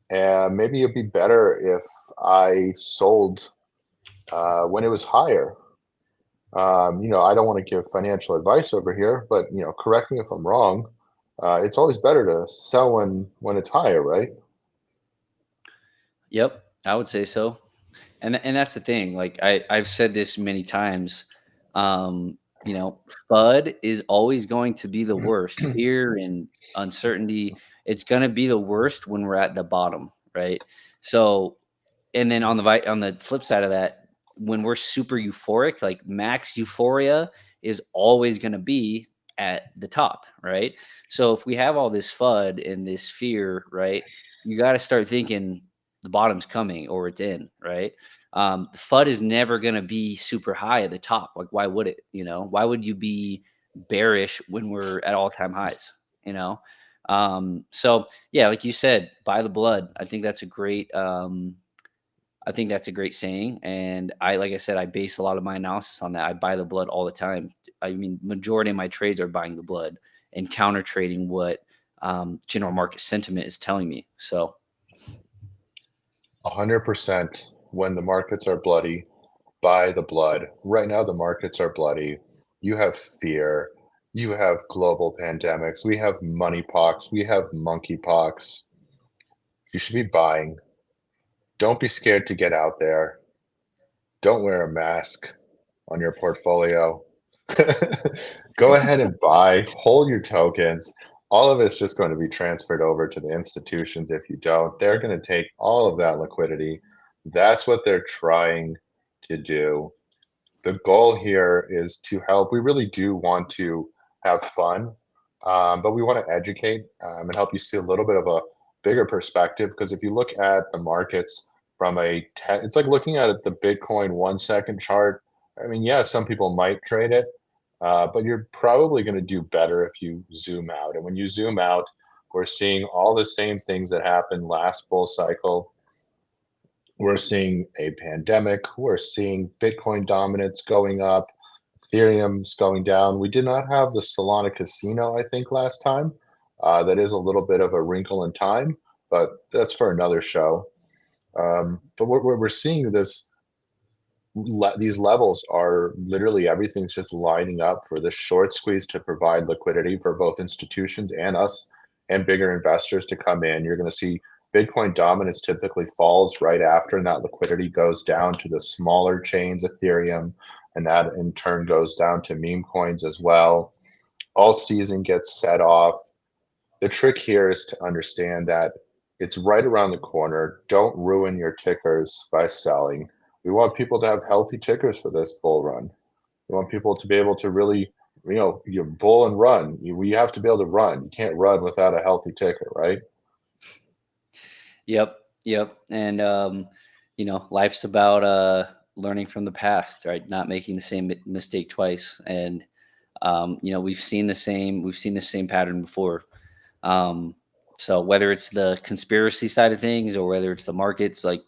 [SPEAKER 2] And maybe it'd be better if I sold when it was higher. I don't want to give financial advice over here, but correct me if I'm wrong. It's always better to sell when it's higher, right?
[SPEAKER 1] Yep, I would say so. And that's the thing. Like I've said this many times. Um, FUD is always going to be the worst. Fear and uncertainty. It's going to be the worst when we're at the bottom, right? So, and then on the flip side of that, when we're super euphoric, like max euphoria is always going to be at the top, right? So if we have all this FUD and this fear, right, you got to start thinking the bottom's coming or it's in, right? FUD is never going to be super high at the top. Like, why would it? Why would you be bearish when we're at all time highs? So yeah, like you said, buy the blood. I think that's a great saying. And like I said, I base a lot of my analysis on that. I buy the blood all the time. I mean, majority of my trades are buying the blood and counter trading what general market sentiment is telling me. So
[SPEAKER 2] 100% when the markets are bloody, buy the blood. Right now, the markets are bloody. You have fear. You have global pandemics. We have MoneyPOX. We have monkeypox. You should be buying. Don't be scared to get out there. Don't wear a mask on your portfolio. Go ahead and buy, hold your tokens. All of it's just going to be transferred over to the institutions. If you don't, they're going to take all of that liquidity. That's what they're trying to do. The goal here is to help. We really do want to have fun, but we want to educate and help you see a little bit of a bigger perspective. Because if you look at the markets from it's like looking at the Bitcoin 1 second chart. I mean, yeah, some people might trade it, but you're probably going to do better if you zoom out. And when you zoom out, we're seeing all the same things that happened last bull cycle. We're seeing a pandemic. We're seeing Bitcoin dominance going up. Ethereum's going down. We did not have the Solana casino, I think, last time. That is a little bit of a wrinkle in time, but that's for another show. But we're seeing these levels are literally everything's just lining up for the short squeeze to provide liquidity for both institutions and us and bigger investors to come in. You're going to see Bitcoin dominance typically falls right after, and that liquidity goes down to the smaller chains, Ethereum, and that in turn goes down to meme coins as well. Alt season gets set off. The trick here is to understand that it's right around the corner. Don't ruin your tickers by selling. We want people to have healthy tickers for this bull run. We want people to be able to really, you bull and run. We have to be able to run. You can't run without a healthy ticker, right?
[SPEAKER 1] Yep. And life's about learning from the past, right? Not making the same mistake twice. And we've seen the same pattern before. So whether it's the conspiracy side of things or whether it's the markets, like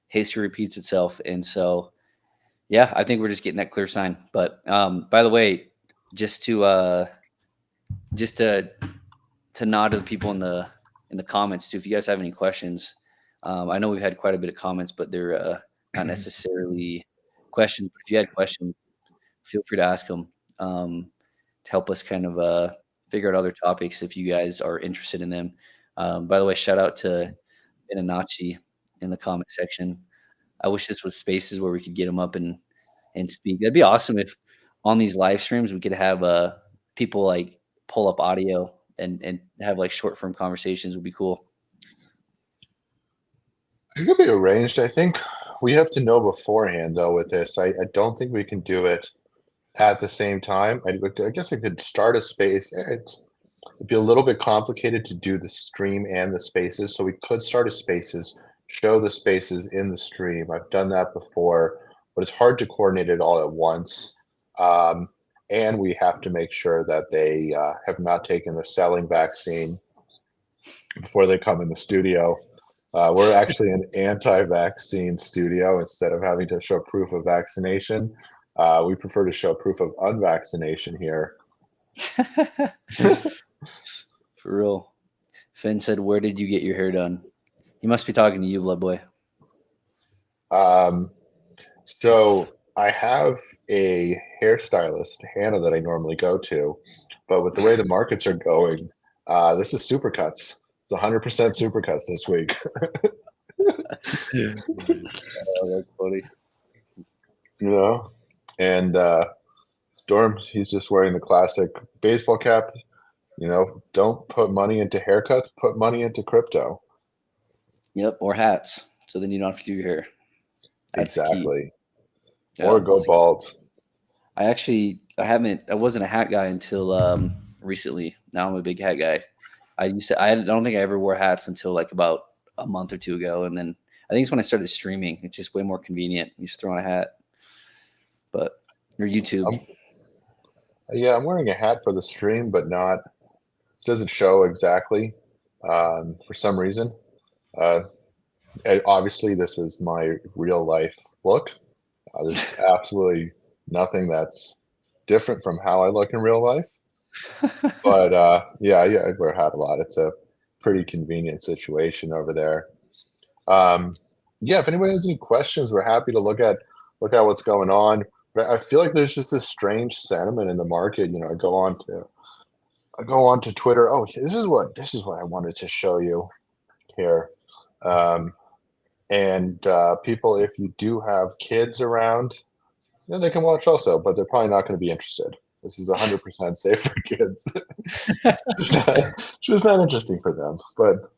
[SPEAKER 1] history repeats itself. And so yeah, I think we're just getting that clear sign. But by the way, just to just to nod to the people in the comments too, if you guys have any questions, I know we've had quite a bit of comments, but they're not necessarily questions. But if you had questions, feel free to ask them to help us kind of figure out other topics if you guys are interested in them. By the way, shout out to Benanachi in the comment section. I wish this was spaces where we could get them up and speak. That'd be awesome if on these live streams we could have people like pull up audio and have like short form conversations would be cool.
[SPEAKER 2] It could be arranged. I think we have to know beforehand, though, with this. I don't think we can do it at the same time. I guess I could start a space. It'd be a little bit complicated to do the stream and the spaces. So we could start a spaces, show the spaces in the stream. I've done that before, but it's hard to coordinate it all at once. Um, and we have to make sure that they have not taken the selling vaccine before they come in the studio. We're actually an anti-vaccine studio. Instead of having to show proof of vaccination, we prefer to show proof of unvaccination here.
[SPEAKER 1] For real. Finn said, "Where did you get your hair done?" He must be talking to you, Bloodboy.
[SPEAKER 2] So I have a hairstylist, Hannah, that I normally go to, but with the way the markets are going, this is Supercuts. It's 100% Supercuts this week.
[SPEAKER 1] That's funny.
[SPEAKER 2] You know, and Storm, he's just wearing the classic baseball cap. You know, don't put money into haircuts, put money into crypto.
[SPEAKER 1] Yep, or hats. So then you don't have to do your hair. That's the key.
[SPEAKER 2] Exactly.
[SPEAKER 1] Yeah,
[SPEAKER 2] Or go bald.
[SPEAKER 1] I wasn't a hat guy until recently. Now I'm a big hat guy. I don't think I ever wore hats until like about a month or two ago, and then I think it's when I started streaming. It's just way more convenient. You just throw on a hat, or YouTube.
[SPEAKER 2] Yeah, I'm wearing a hat for the stream, but not. It doesn't show exactly for some reason. Obviously, this is my real life look. There's absolutely nothing that's different from how I look in real life. But yeah, I wear a hat a lot. It's a pretty convenient situation over there. Yeah, if anybody has any questions, we're happy to look at what's going on. But I feel like there's just this strange sentiment in the market. You know, I go on to Twitter. Oh, this is what I wanted to show you here. And people, if you do have kids around, you know, they can watch also, but they're probably not going to be interested. This is 100% safe for kids. just not interesting for them. But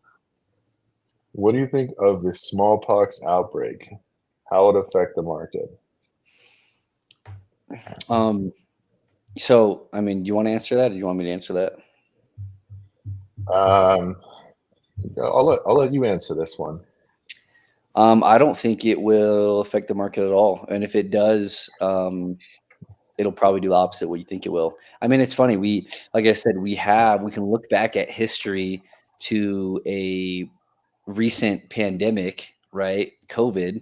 [SPEAKER 2] what do you think of the smallpox outbreak? How it affect the market?
[SPEAKER 1] So I mean, do you want to answer that, or do you want me to answer that?
[SPEAKER 2] I'll let you answer this one.
[SPEAKER 1] I don't think it will affect the market at all, and if it does, it'll probably do the opposite what you think it will. I mean, it's funny. Like I said, we can look back at history to a recent pandemic, right? COVID,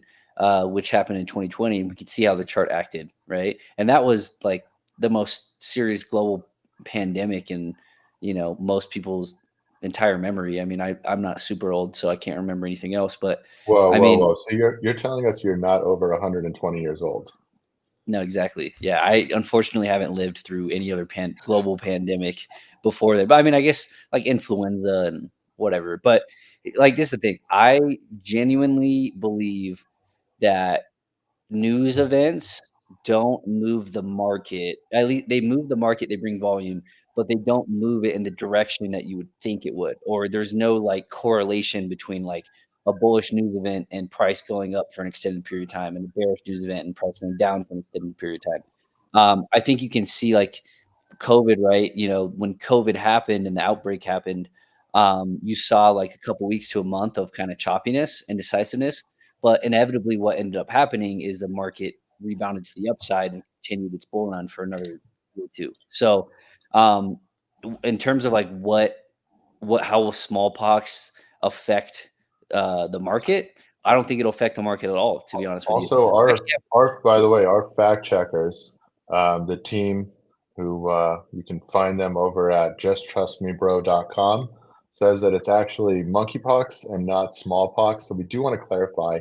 [SPEAKER 1] which happened in 2020, and we could see how the chart acted, right? And that was like the most serious global pandemic in, most people's entire memory. I mean, I'm not super old, so I can't remember anything else, but
[SPEAKER 2] whoa. So you're telling us you're not over 120 years old?
[SPEAKER 1] No, exactly. Yeah, I unfortunately haven't lived through any other global pandemic before that. But I mean, I guess like influenza and whatever. But like this is the thing. I genuinely believe that news events don't move the market. At least they move the market, they bring volume, but they don't move it in the direction that you would think it would. Or there's no like correlation between like a bullish news event and price going up for an extended period of time and a bearish news event and price going down for an extended period of time. I think you can see like COVID, right? When COVID happened and the outbreak happened, you saw like a couple weeks to a month of kind of choppiness and decisiveness. But inevitably, what ended up happening is the market rebounded to the upside and continued its bull run for another year or two. So, in terms of like how will smallpox affect the market? I don't think it'll affect the market at all, to be honest with you.
[SPEAKER 2] Also, our by the way, our fact checkers, the team who you can find them over at justtrustmebro.com. says that it's actually monkeypox and not smallpox. So we do want to clarify,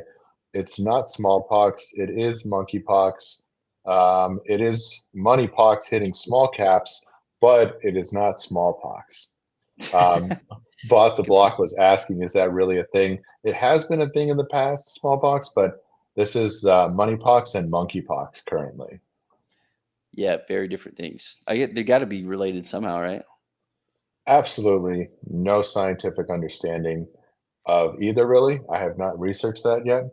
[SPEAKER 2] it's not smallpox. It is monkeypox. It is moneypox hitting small caps, but it is not smallpox. Um, but the
[SPEAKER 1] Good point.
[SPEAKER 2] block was asking, is that really a thing? It has been a thing in the past, smallpox, but this is moneypox and monkeypox currently.
[SPEAKER 1] Yeah, very different things. I get they got to be related somehow, right?
[SPEAKER 2] Absolutely no scientific understanding of either, really. I have not researched that yet.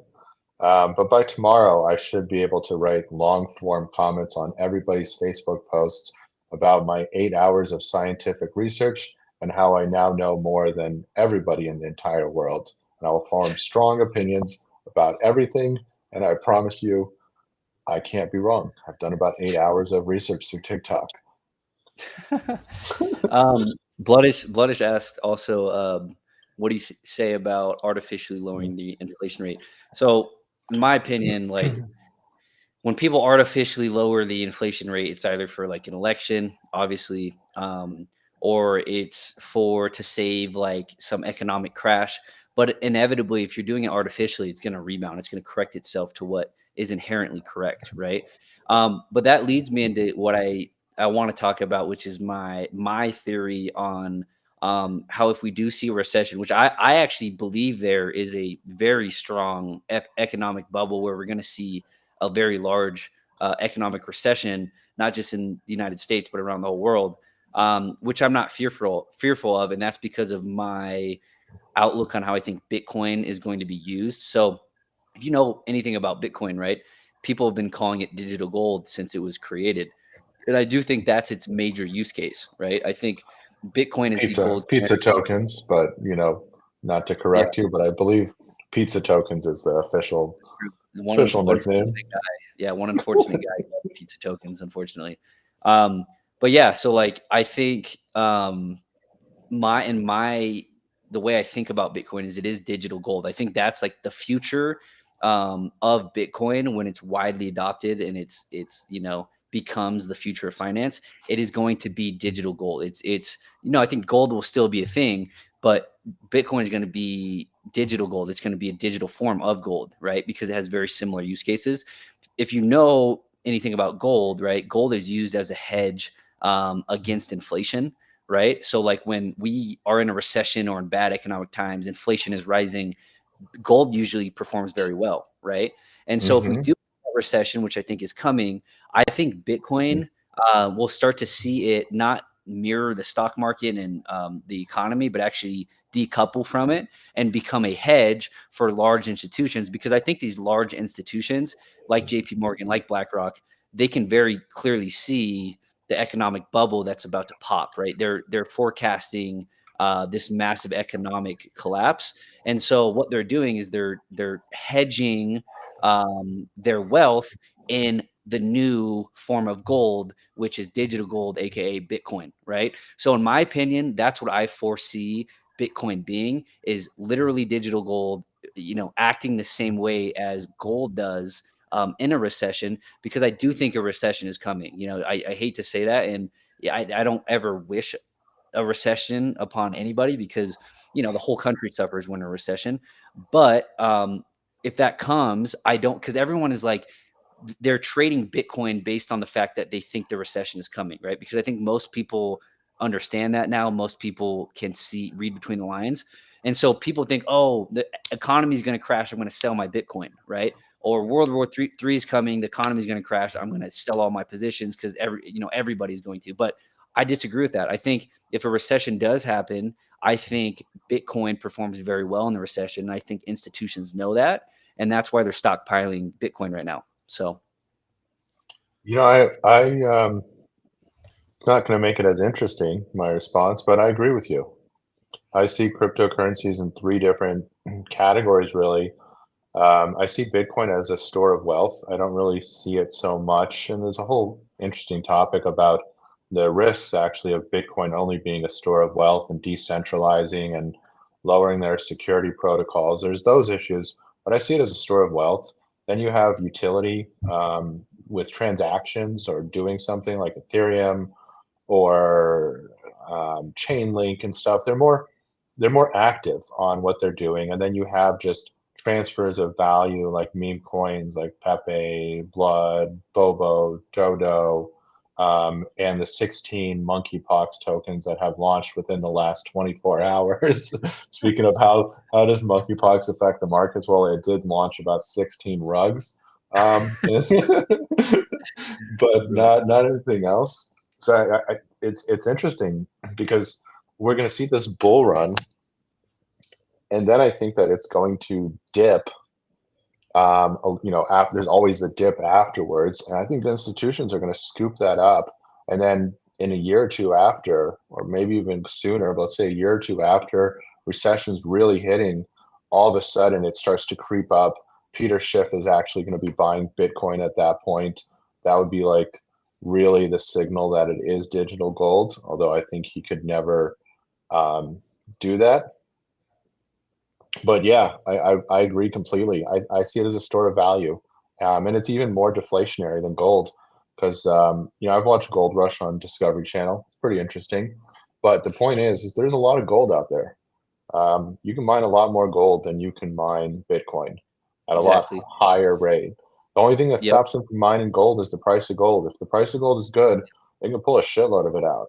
[SPEAKER 2] But by tomorrow, I should be able to write long form comments on everybody's Facebook posts about my 8 hours of scientific research and how I now know more than everybody in the entire world. And I will form strong opinions about everything. And I promise you, I can't be wrong. I've done about 8 hours of research through TikTok.
[SPEAKER 1] Bloodish asked also, what do you say about artificially lowering the inflation rate? So, in my opinion, like when people artificially lower the inflation rate, it's either for like an election, obviously, or it's for to save like some economic crash. But inevitably, if you're doing it artificially, it's going to rebound. It's going to correct itself to what is inherently correct, right? But that leads me into what I want to talk about, which is my theory on how if we do see a recession, which I actually believe there is a very strong economic bubble where we're going to see a very large economic recession, not just in the United States but around the whole world, which I'm not fearful of, and that's because of my outlook on how I think Bitcoin is going to be used. So, if you know anything about Bitcoin, right? People have been calling it digital gold since it was created, and I do think that's its major use case, right? I think Bitcoin is the
[SPEAKER 2] Pizza
[SPEAKER 1] gold
[SPEAKER 2] pizza
[SPEAKER 1] standard.
[SPEAKER 2] tokens, but not to
[SPEAKER 1] Yeah,
[SPEAKER 2] correct you, but I believe pizza tokens is the official
[SPEAKER 1] true.
[SPEAKER 2] nickname.
[SPEAKER 1] Unfortunate guy. Yeah, one unfortunate guy who loves pizza tokens, unfortunately. Um, but yeah, so like I think my the way I think about Bitcoin is it is digital gold. I think that's like the future of Bitcoin when it's widely adopted and it's becomes the future of finance. It is going to be digital gold. It's I think gold will still be a thing, but Bitcoin is going to be digital gold. It's going to be a digital form of gold, right? Because it has very similar use cases. If you know anything about gold, right? Gold is used as a hedge against inflation, right? So like when we are in a recession or in bad economic times, inflation is rising, gold usually performs very well, right? And so if we
[SPEAKER 2] Hmm.
[SPEAKER 1] do have a recession, which I think is coming, I think Bitcoin will start to see it not mirror the stock market and the economy, but actually decouple from it and become a hedge for large institutions. Because I think these large institutions, like JP Morgan, like BlackRock, they can very clearly see the economic bubble that's about to pop, right? They're forecasting this massive economic collapse, and so what they're doing is they're hedging their wealth in the new form of gold, which is digital gold, aka Bitcoin, right? So in my opinion, that's what I foresee Bitcoin being is literally digital gold, acting the same way as gold does in a recession, because I do think a recession is coming. I hate to say that, and yeah, I don't ever wish a recession upon anybody because the whole country suffers when a recession. But if that comes, I don't, because everyone is like they're trading Bitcoin based on the fact that they think the recession is coming, right? Because I think most people understand that now. Most people can read between the lines. And so people think, oh, the economy is going to crash. I'm going to sell my Bitcoin, right? Or World War three is coming. The economy is going to crash. I'm going to sell all my positions because everybody's going to. But I disagree with that. I think if a recession does happen, I think Bitcoin performs very well in the recession. And I think institutions know that. And that's why they're stockpiling Bitcoin right now. So,
[SPEAKER 2] I it's not going to make it as interesting, my response, but I agree with you. I see cryptocurrencies in three different categories, really. I see Bitcoin as a store of wealth. I don't really see it so much. And there's a whole interesting topic about the risks actually of Bitcoin only being a store of wealth and decentralizing and lowering their security protocols. There's those issues, but I see it as a store of wealth. Then you have utility with transactions or doing something like Ethereum or Chainlink and stuff. They're more they're more active on what they're doing, and then you have just transfers of value like meme coins like Pepe, Blood, Bobo, Dodo, and the 16 MoneyPOX tokens that have launched within the last 24 hours. Speaking of how does MoneyPOX affect the markets? Well, it did launch about 16 rugs, but
[SPEAKER 1] Right.
[SPEAKER 2] not anything else. So it's interesting because we're going to see this bull run, and then I think that it's going to dip. There's always a dip afterwards, and I think the institutions are going to scoop that up, and then in a year or two after, or maybe even sooner, but let's say a year or two after recession's really hitting, all of a sudden it starts to creep up. Peter Schiff is actually going to be buying Bitcoin at that point. That would be like really the signal that it is digital gold, although I think he could never um, do that. But yeah, I agree completely. I see it as a store of value, and it's even more deflationary than gold because I've watched Gold Rush on Discovery Channel. It's pretty interesting. But the point is there's a lot of gold out there. You can mine a lot more gold than you can mine Bitcoin at a lot
[SPEAKER 1] Exactly.
[SPEAKER 2] higher rate. The only thing that
[SPEAKER 1] Yep.
[SPEAKER 2] stops them from mining gold is the price of gold. If the price of gold is good, they can pull a shitload of it out.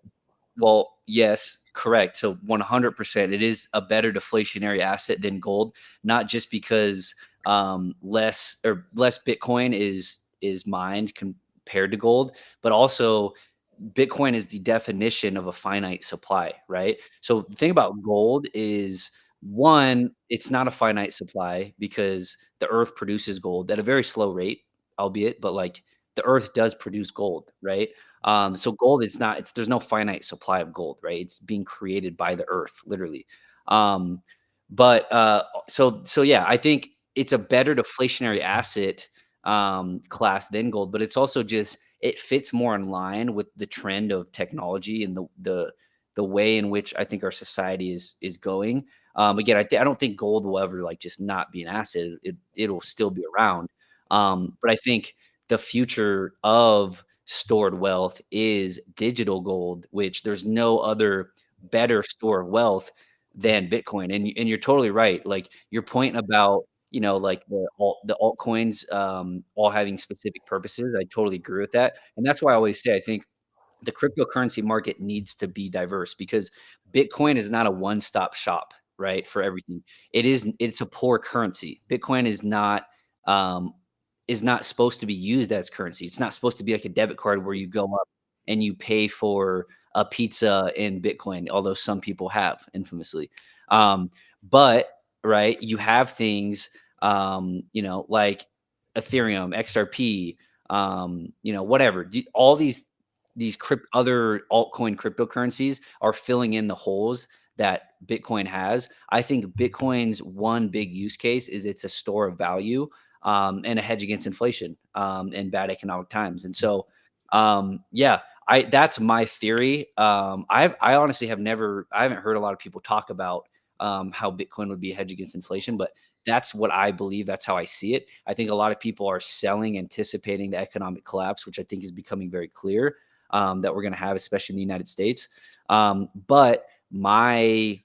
[SPEAKER 1] Well, yes, correct. So 100%, it is a better deflationary asset than gold, not just because less Bitcoin is mined compared to gold, but also Bitcoin is the definition of a finite supply, right? So the thing about gold is one, it's not a finite supply because the earth produces gold at a very slow rate, albeit, but like the earth does produce gold, right? So gold is not, it's there's no finite supply of gold, right? It's being created by the earth, literally. Um, but yeah, I think it's a better deflationary asset class than gold, but it's also just it fits more in line with the trend of technology and the way in which I think our society is going. Again, I don't think gold will ever like just not be an asset. It'll still be around. But I think the future of stored wealth is digital gold, which there's no other better store of wealth than Bitcoin. And you're totally right. Like your point about like the altcoins all having specific purposes. I totally agree with that. And that's why I always say I think the cryptocurrency market needs to be diverse because Bitcoin is not a one-stop shop, right, for everything. It's a poor currency. Bitcoin um, is not supposed to be used as currency. It's not supposed to be like a debit card where you go up and you pay for a pizza in Bitcoin, although some people have infamously. Um, but right, you have things like Ethereum, XRP, whatever. All other altcoin cryptocurrencies are filling in the holes that Bitcoin has. I think Bitcoin's one big use case is it's a store of value and a hedge against inflation and bad economic times. And so, yeah, I that's my theory. I honestly I haven't heard a lot of people talk about how Bitcoin would be a hedge against inflation, but that's what I believe. That's how I see it. I think a lot of people are selling, anticipating the economic collapse, which I think is becoming very clear that we're going to have, especially in the United States. But my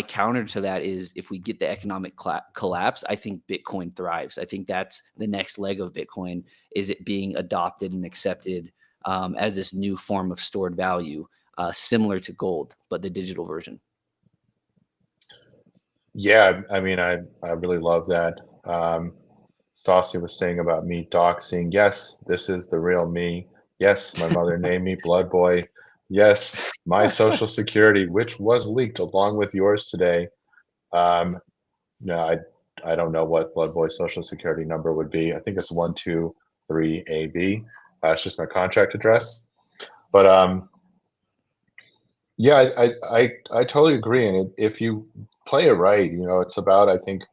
[SPEAKER 1] counter to that is if we get the economic collapse, I think Bitcoin thrives. I think that's the next leg of Bitcoin is it being adopted and accepted as this new form of stored value, similar to gold, but the digital version.
[SPEAKER 2] Yeah, I mean, I really love that. Stassi was saying about me doxing. Yes, this is the real me. Yes, my mother named me Bloodboy. Yes, my social security, which was leaked along with yours today. Um, no, I don't know what Bloodboy's social security number would be. I think it's 123AB. It's just my contract address. But yeah, I totally agree. And if you play it right, it's about, I think,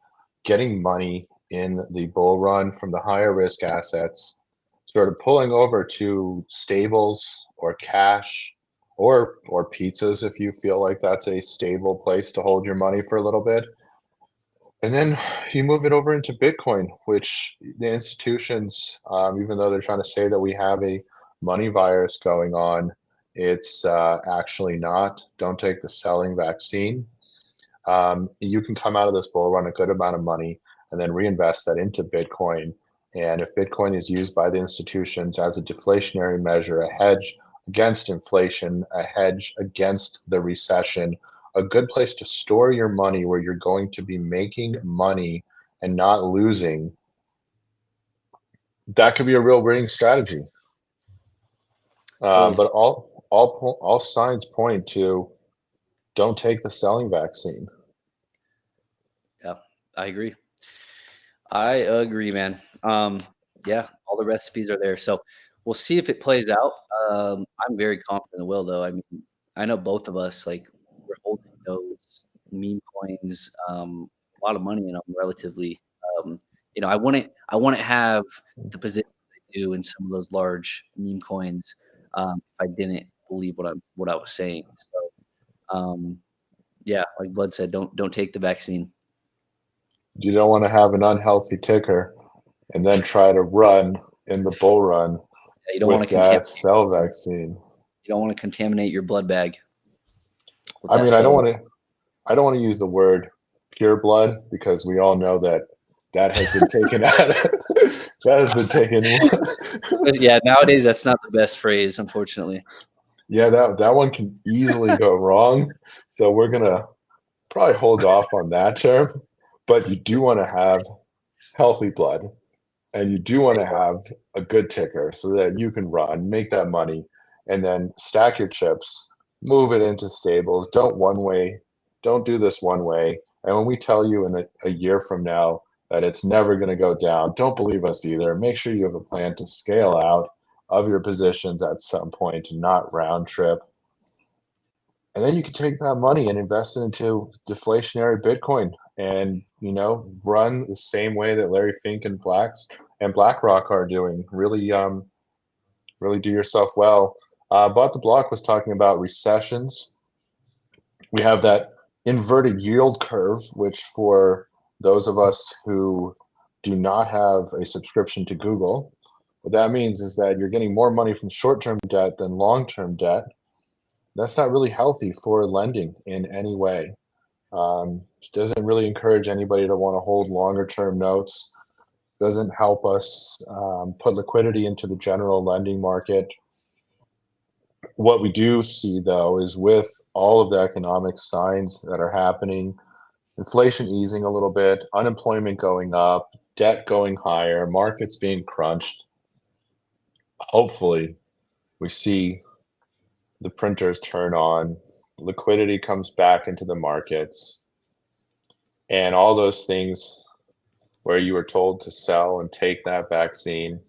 [SPEAKER 2] getting money in the bull run from the higher risk assets, sort of pulling over to stables or cash or pizzas if you feel like that's a stable place to hold your money for a little bit. And then you move it over into Bitcoin, which the institutions, even though they're trying to say that we have a money virus going on, it's actually not. Don't take the selling vaccine. You can come out of this bull run a good amount of money and then reinvest that into Bitcoin. And if Bitcoin is used by the institutions as a deflationary measure, a hedge against inflation, a hedge against the recession, a good place to store your money where you're going to be making money and not losing, that could be a real winning strategy.
[SPEAKER 1] Totally.
[SPEAKER 2] But all signs point to don't take the selling vaccine.
[SPEAKER 1] Yeah, I agree. I agree, man. Yeah, all the recipes are there. So we'll see if it plays out. I'm very confident it will, though. I mean, I know both of us, like, we're holding those meme coins, a lot of money in them relatively. Um, I wouldn't have the position I do in some of those large meme coins, if I didn't believe what I was saying. So, yeah, like Blood said, don't take the vaccine.
[SPEAKER 2] You don't want to have an unhealthy ticker and then try to run in the bull run
[SPEAKER 1] Yeah, you don't want to
[SPEAKER 2] with
[SPEAKER 1] contaminate.
[SPEAKER 2] that cell vaccine.
[SPEAKER 1] You don't want to contaminate your blood bag with
[SPEAKER 2] I
[SPEAKER 1] that
[SPEAKER 2] mean,
[SPEAKER 1] cell.
[SPEAKER 2] I don't want to use the word pure blood because we all know that that has been taken out. That has been taken.
[SPEAKER 1] Yeah, nowadays that's not the best phrase, unfortunately.
[SPEAKER 2] Yeah, that one can easily go wrong. So we're gonna probably hold off on that term. But you do want to have healthy blood, and you do want to have a good ticker so that you can run, make that money, and then stack your chips, move it into stables. Don't do this one way. And when we tell you in a year from now that it's never going to go down, don't believe us either. Make sure you have a plan to scale out of your positions at some point and not round trip. And then you can take that money and invest it into deflationary Bitcoin and, run the same way that Larry Fink and BlackRock are doing. Really do yourself well. Bought the Block was talking about recessions. We have that inverted yield curve, which for those of us who do not have a subscription to Google, what that means is that you're getting more money from short-term debt than long-term debt. That's not really healthy for lending in any way. Doesn't really encourage anybody to want to hold longer term notes. Doesn't help us put liquidity into the general lending market. What we do see, though, is with all of the economic signs that are happening, inflation easing a little bit, unemployment going up, debt going higher, markets being crunched, hopefully we see the printers turn on, liquidity comes back into the markets, and all those things where you were told to sell and take that vaccine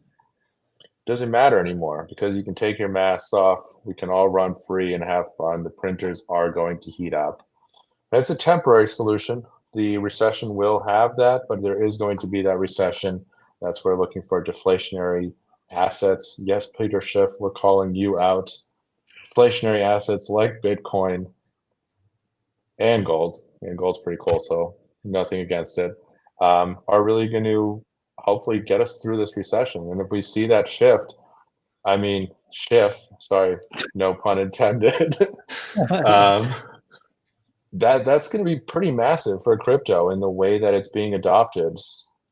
[SPEAKER 2] doesn't matter anymore because you can take your masks off. We can all run free and have fun. The printers are going to heat up. That's a temporary solution. The recession will have that, but there is going to be that recession. That's where we're looking for deflationary assets. Yes, Peter Schiff, we're calling you out. Deflationary assets like Bitcoin and gold, and gold's pretty cool, so nothing against it, are really going to hopefully get us through this recession. And if we see that sorry, no pun intended, um, that's going to be pretty massive for crypto in the way that it's being adopted,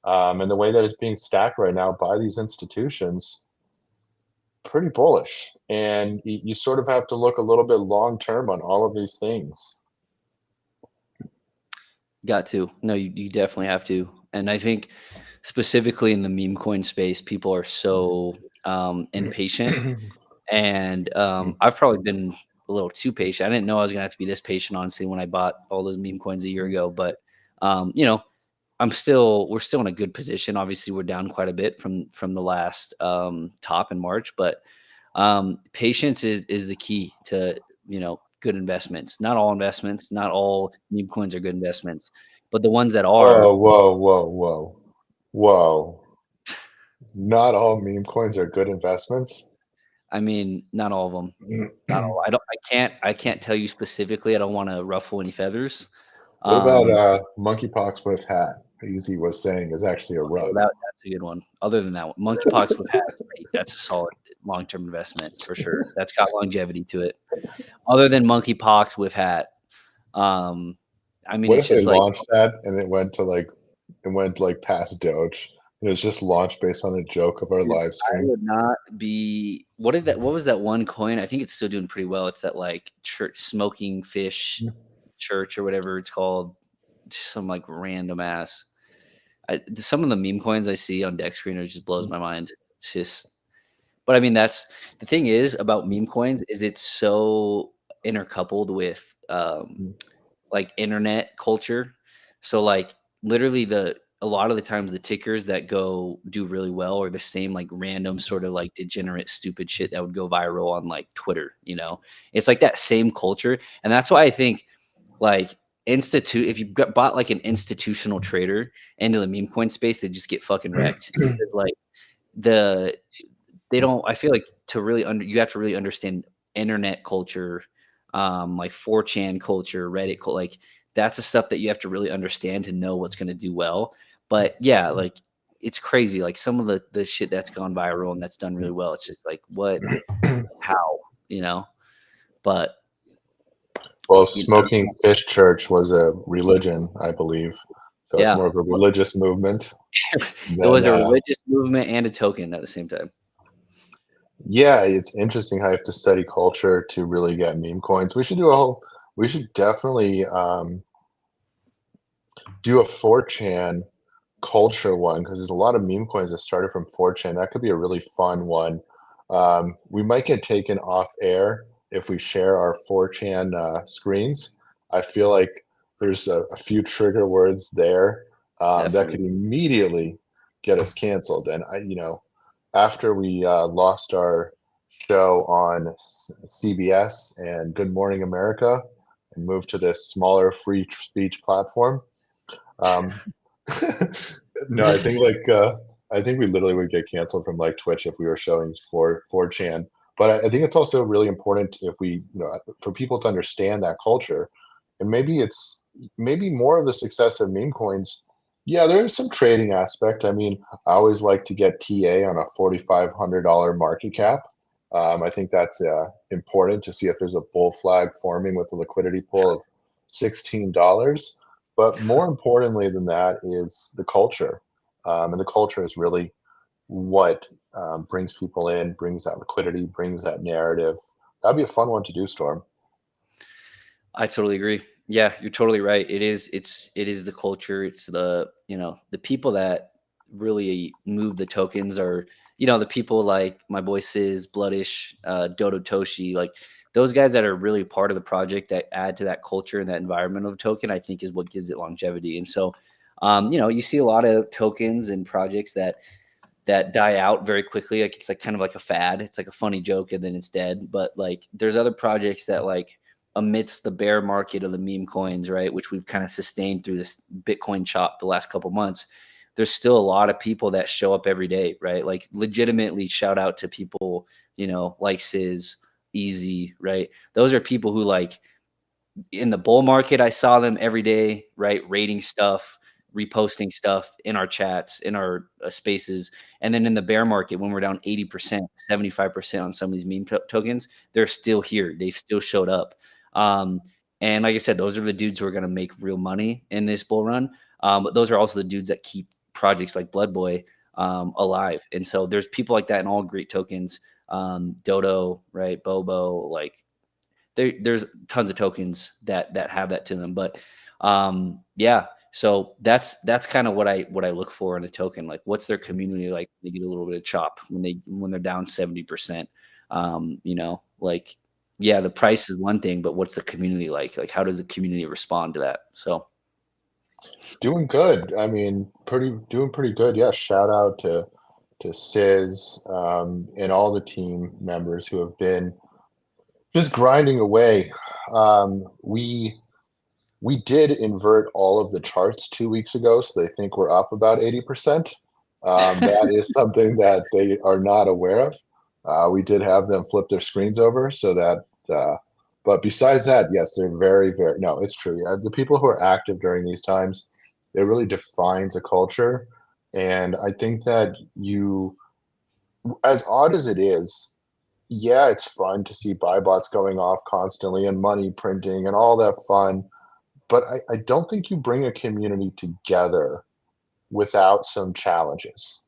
[SPEAKER 2] and the way that it's being stacked right now by these institutions. Pretty bullish, and you sort of have to look a little bit long term on all of these things.
[SPEAKER 1] Got to. No, you definitely have to. And I think specifically in the meme coin space, people are so impatient. And I've probably been a little too patient. I didn't know I was gonna have to be this patient, honestly, when I bought all those meme coins a year ago. But um, you know, we're still in a good position. Obviously, we're down quite a bit from the last top in March, but patience is the key to good investments. Not all investments, not all meme coins are good investments, but the ones that are,
[SPEAKER 2] Whoa, whoa, whoa, whoa, whoa. Not all meme coins are good investments.
[SPEAKER 1] I mean, not all of them. Not all. I can't tell you specifically. I don't want to ruffle any feathers.
[SPEAKER 2] What about
[SPEAKER 1] Um,
[SPEAKER 2] monkeypox with hat? Easy was saying is actually a
[SPEAKER 1] okay, well
[SPEAKER 2] rug.
[SPEAKER 1] that's a good one. Other than that one, monkeypox with hat, great. That's a solid long-term investment for sure. That's got longevity to it. Other than monkeypox with hat, um, I mean,
[SPEAKER 2] What
[SPEAKER 1] it's
[SPEAKER 2] if they
[SPEAKER 1] just like
[SPEAKER 2] launched that and it went like past Doge and it was just launched based on a joke of our
[SPEAKER 1] dude,
[SPEAKER 2] live
[SPEAKER 1] I
[SPEAKER 2] stream?
[SPEAKER 1] would not be what was that one coin? I think it's still doing pretty well. It's that, like, church smoking fish church or whatever it's called. Just some, like, random ass some of the meme coins I see on deck screener just blows my mind. It's just but I mean, that's the thing is about meme coins is it's so intercoupled with, like, internet culture. So, like, literally a lot of the times the tickers that go do really well are the same, like, random sort of, like, degenerate, stupid shit that would go viral on, like, Twitter, you know? It's like that same culture, and that's why I think, like, if you got bought, like, an institutional trader into the meme coin space, they just get fucking wrecked because, like, the they don't I feel like to really you have to really understand internet culture, like 4chan culture, Reddit like, that's the stuff that you have to really understand to know what's gonna do well. But, yeah, like, it's crazy, like, some of the shit that's gone viral and that's done really well, it's just like, "What? How?" You know? But,
[SPEAKER 2] Well,
[SPEAKER 1] I
[SPEAKER 2] smoking
[SPEAKER 1] don't
[SPEAKER 2] fish church was a religion, I believe. So it's
[SPEAKER 1] yeah.
[SPEAKER 2] more of a religious movement
[SPEAKER 1] It
[SPEAKER 2] than
[SPEAKER 1] was a religious movement and a token at the same time.
[SPEAKER 2] yeah, it's interesting how you have to study culture to really get meme coins. We should definitely do a 4chan culture one because there's a lot of meme coins that started from 4chan. That could be a really fun one. We might get taken off air if we share our 4chan screens. I feel like there's a few trigger words there that
[SPEAKER 1] Definitely.
[SPEAKER 2] could immediately get us canceled. And after we lost our show on CBS and Good Morning America and moved to this smaller free speech platform, um, no, I think we literally would get canceled from like Twitch if we were showing 4chan. But I think it's also really important if for people to understand that culture, and maybe more of the success of meme coins. Yeah, there's some trading aspect. I mean, I always like to get TA on a $4,500 market cap. I think that's important to see if there's a bull flag forming with a liquidity pool of $16. But more importantly than that is the culture. And the culture is really what brings people in, brings that liquidity, brings that narrative. That'd be a fun one to do, Storm.
[SPEAKER 1] I totally agree. Yeah, you're totally right. It is the culture. It's the people that really move the tokens are, the people like my boy Sizz, Bloodish, Dodo Toshi, like those guys that are really part of the project that add to that culture and that environment of a token, I think is what gives it longevity. And so, you see a lot of tokens and projects that die out very quickly. Like it's like kind of like a fad. It's like a funny joke and then it's dead. But like there's other projects that like amidst the bear market of the meme coins, right, which we've kind of sustained through this Bitcoin chop the last couple months, there's still a lot of people that show up every day, right? Like legitimately shout out to people, like Sizz, Easy, right? Those are people who like in the bull market, I saw them every day, right? Rating stuff, reposting stuff in our chats, in our spaces. And then in the bear market, when we're down 80%, 75% on some of these meme tokens, they're still here. They've still showed up. Um, and like I said, those are the dudes who are going to make real money in this bull run. But those are also the dudes that keep projects like Bloodboy alive. And so there's people like that in all great tokens. Dodo, right? Bobo, like there's tons of tokens that have that to them. But yeah, so that's kind of what I look for in a token. Like, what's their community like? They get a little bit of chop when they're down 70%. Like yeah, the price is one thing, but what's the community like? Like, how does the community respond to that? So
[SPEAKER 2] Doing good. I mean, doing pretty good. Yeah, shout out to Sizz and all the team members who have been just grinding away. We did invert all of the charts 2 weeks ago, so they think we're up about 80%. That is something that they are not aware of. We did have them flip their screens over so that, but besides that, yes, they're very, very, no, it's true. The people who are active during these times, it really defines a culture. And I think that as odd as it is, yeah, it's fun to see buy bots going off constantly and money printing and all that fun, but I don't think you bring a community together without some challenges.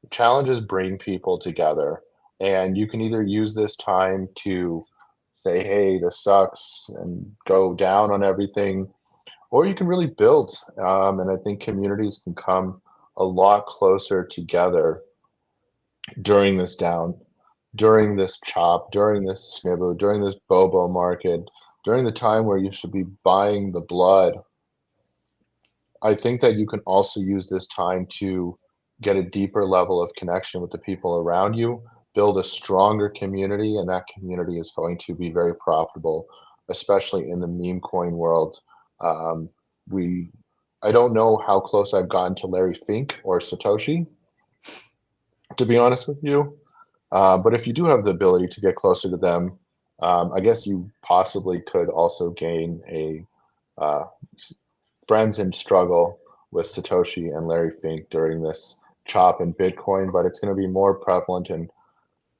[SPEAKER 2] Challenges bring people together, and you can either use this time to say, hey, this sucks, and go down on everything, or you can really build. And I think communities can come a lot closer together during this down, during this chop, during this snibu, during this bobo market, during the time where you should be buying the blood. I think that you can also use this time to get a deeper level of connection with the people around you, build a stronger community, and that community is going to be very profitable, especially in the meme coin world. Um, we, I don't know how close I've gotten to Larry Fink or Satoshi, to be honest with you. But if you do have the ability to get closer to them, I guess you possibly could also gain a uh, friends in struggle with Satoshi and Larry Fink during this chop in Bitcoin, but it's going to be more prevalent and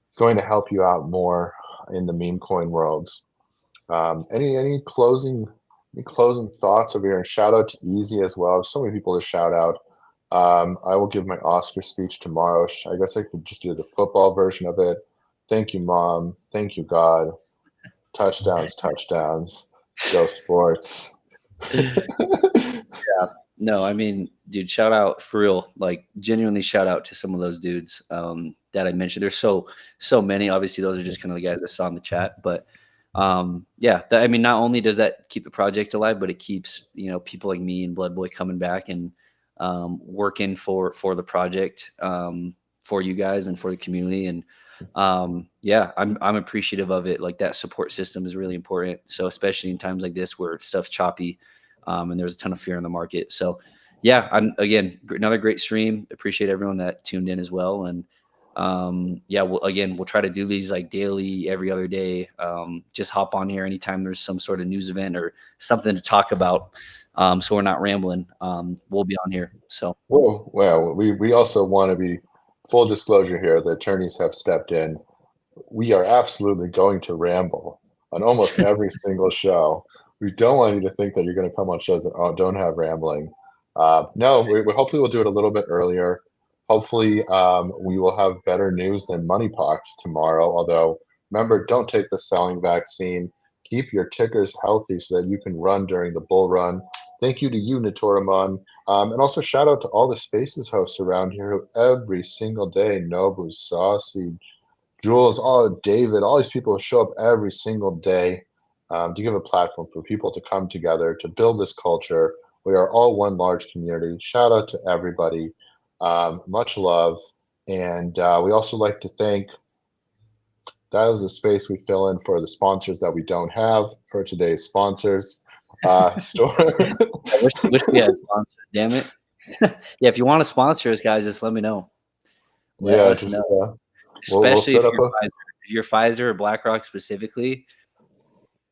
[SPEAKER 2] it's going to help you out more in the meme coin world. Any closing thoughts over here? And shout out to Easy as well. So many people to shout out. I will give my Oscar speech tomorrow. I guess I could just do the football version of it. Thank you, Mom. Thank you, God. Touchdowns, touchdowns. Go sports.
[SPEAKER 1] Yeah. No, I mean, dude, shout out for real. Like genuinely shout out to some of those dudes that I mentioned. There's so many. Obviously, those are just kind of the guys I saw in the chat. But yeah, I mean, not only does that keep the project alive, but it keeps, people like me and Bloodboy coming back and working for the project, for you guys and for the community. And yeah, I'm appreciative of it. Like that support system is really important. So especially in times like this where stuff's choppy, and there's a ton of fear in the market. So yeah, I'm again, another great stream. Appreciate everyone that tuned in as well. And yeah, we'll try to do these like daily, every other day. Just hop on here anytime there's some sort of news event or something to talk about. So we're not rambling. We'll be on here. So
[SPEAKER 2] Well, we also want to be full disclosure here. The attorneys have stepped in. We are absolutely going to ramble on almost every single show. We don't want you to think that you're going to come on shows that don't have rambling. No, we hopefully we'll do it a little bit earlier. Hopefully, we will have better news than MoneyPOX tomorrow. Although, remember, don't take the selling vaccine. Keep your tickers healthy so that you can run during the bull run. Thank you to you, Natoramon. And also shout out to all the Spaces hosts around here who every single day, Nobu, Saucy, Jules, David, all these people show up every single day to give a platform for people to come together to build this culture. We are all one large community. Shout out to everybody. Much love. And we also like to thank, that is the space we fill in for the sponsors that we don't have for today's sponsors. Store.
[SPEAKER 1] I wish we had sponsors, damn it. Yeah, if you want to sponsor us, guys, just let me know. Let
[SPEAKER 2] Yeah,
[SPEAKER 1] us
[SPEAKER 2] just
[SPEAKER 1] know.
[SPEAKER 2] we'll
[SPEAKER 1] Especially
[SPEAKER 2] set up a.
[SPEAKER 1] if you're Pfizer or BlackRock specifically,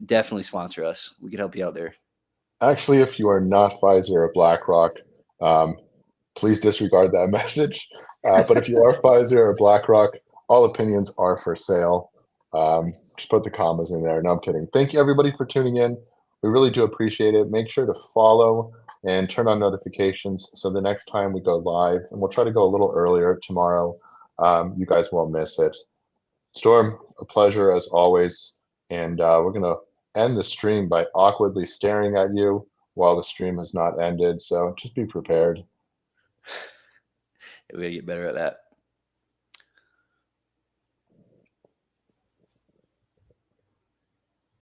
[SPEAKER 1] definitely sponsor us. We can help you out there.
[SPEAKER 2] Actually, if you are not Pfizer or BlackRock, um, please disregard that message. But if you are Pfizer or BlackRock, all opinions are for sale. Just put the commas in there. No, I'm kidding. Thank you, everybody, for tuning in. We really do appreciate it. Make sure to follow and turn on notifications so the next time we go live, and we'll try to go a little earlier tomorrow, you guys won't miss it. Storm, a pleasure as always. And we're going to end the stream by awkwardly staring at you while the stream has not ended. So just be prepared.
[SPEAKER 1] We gotta get better at that.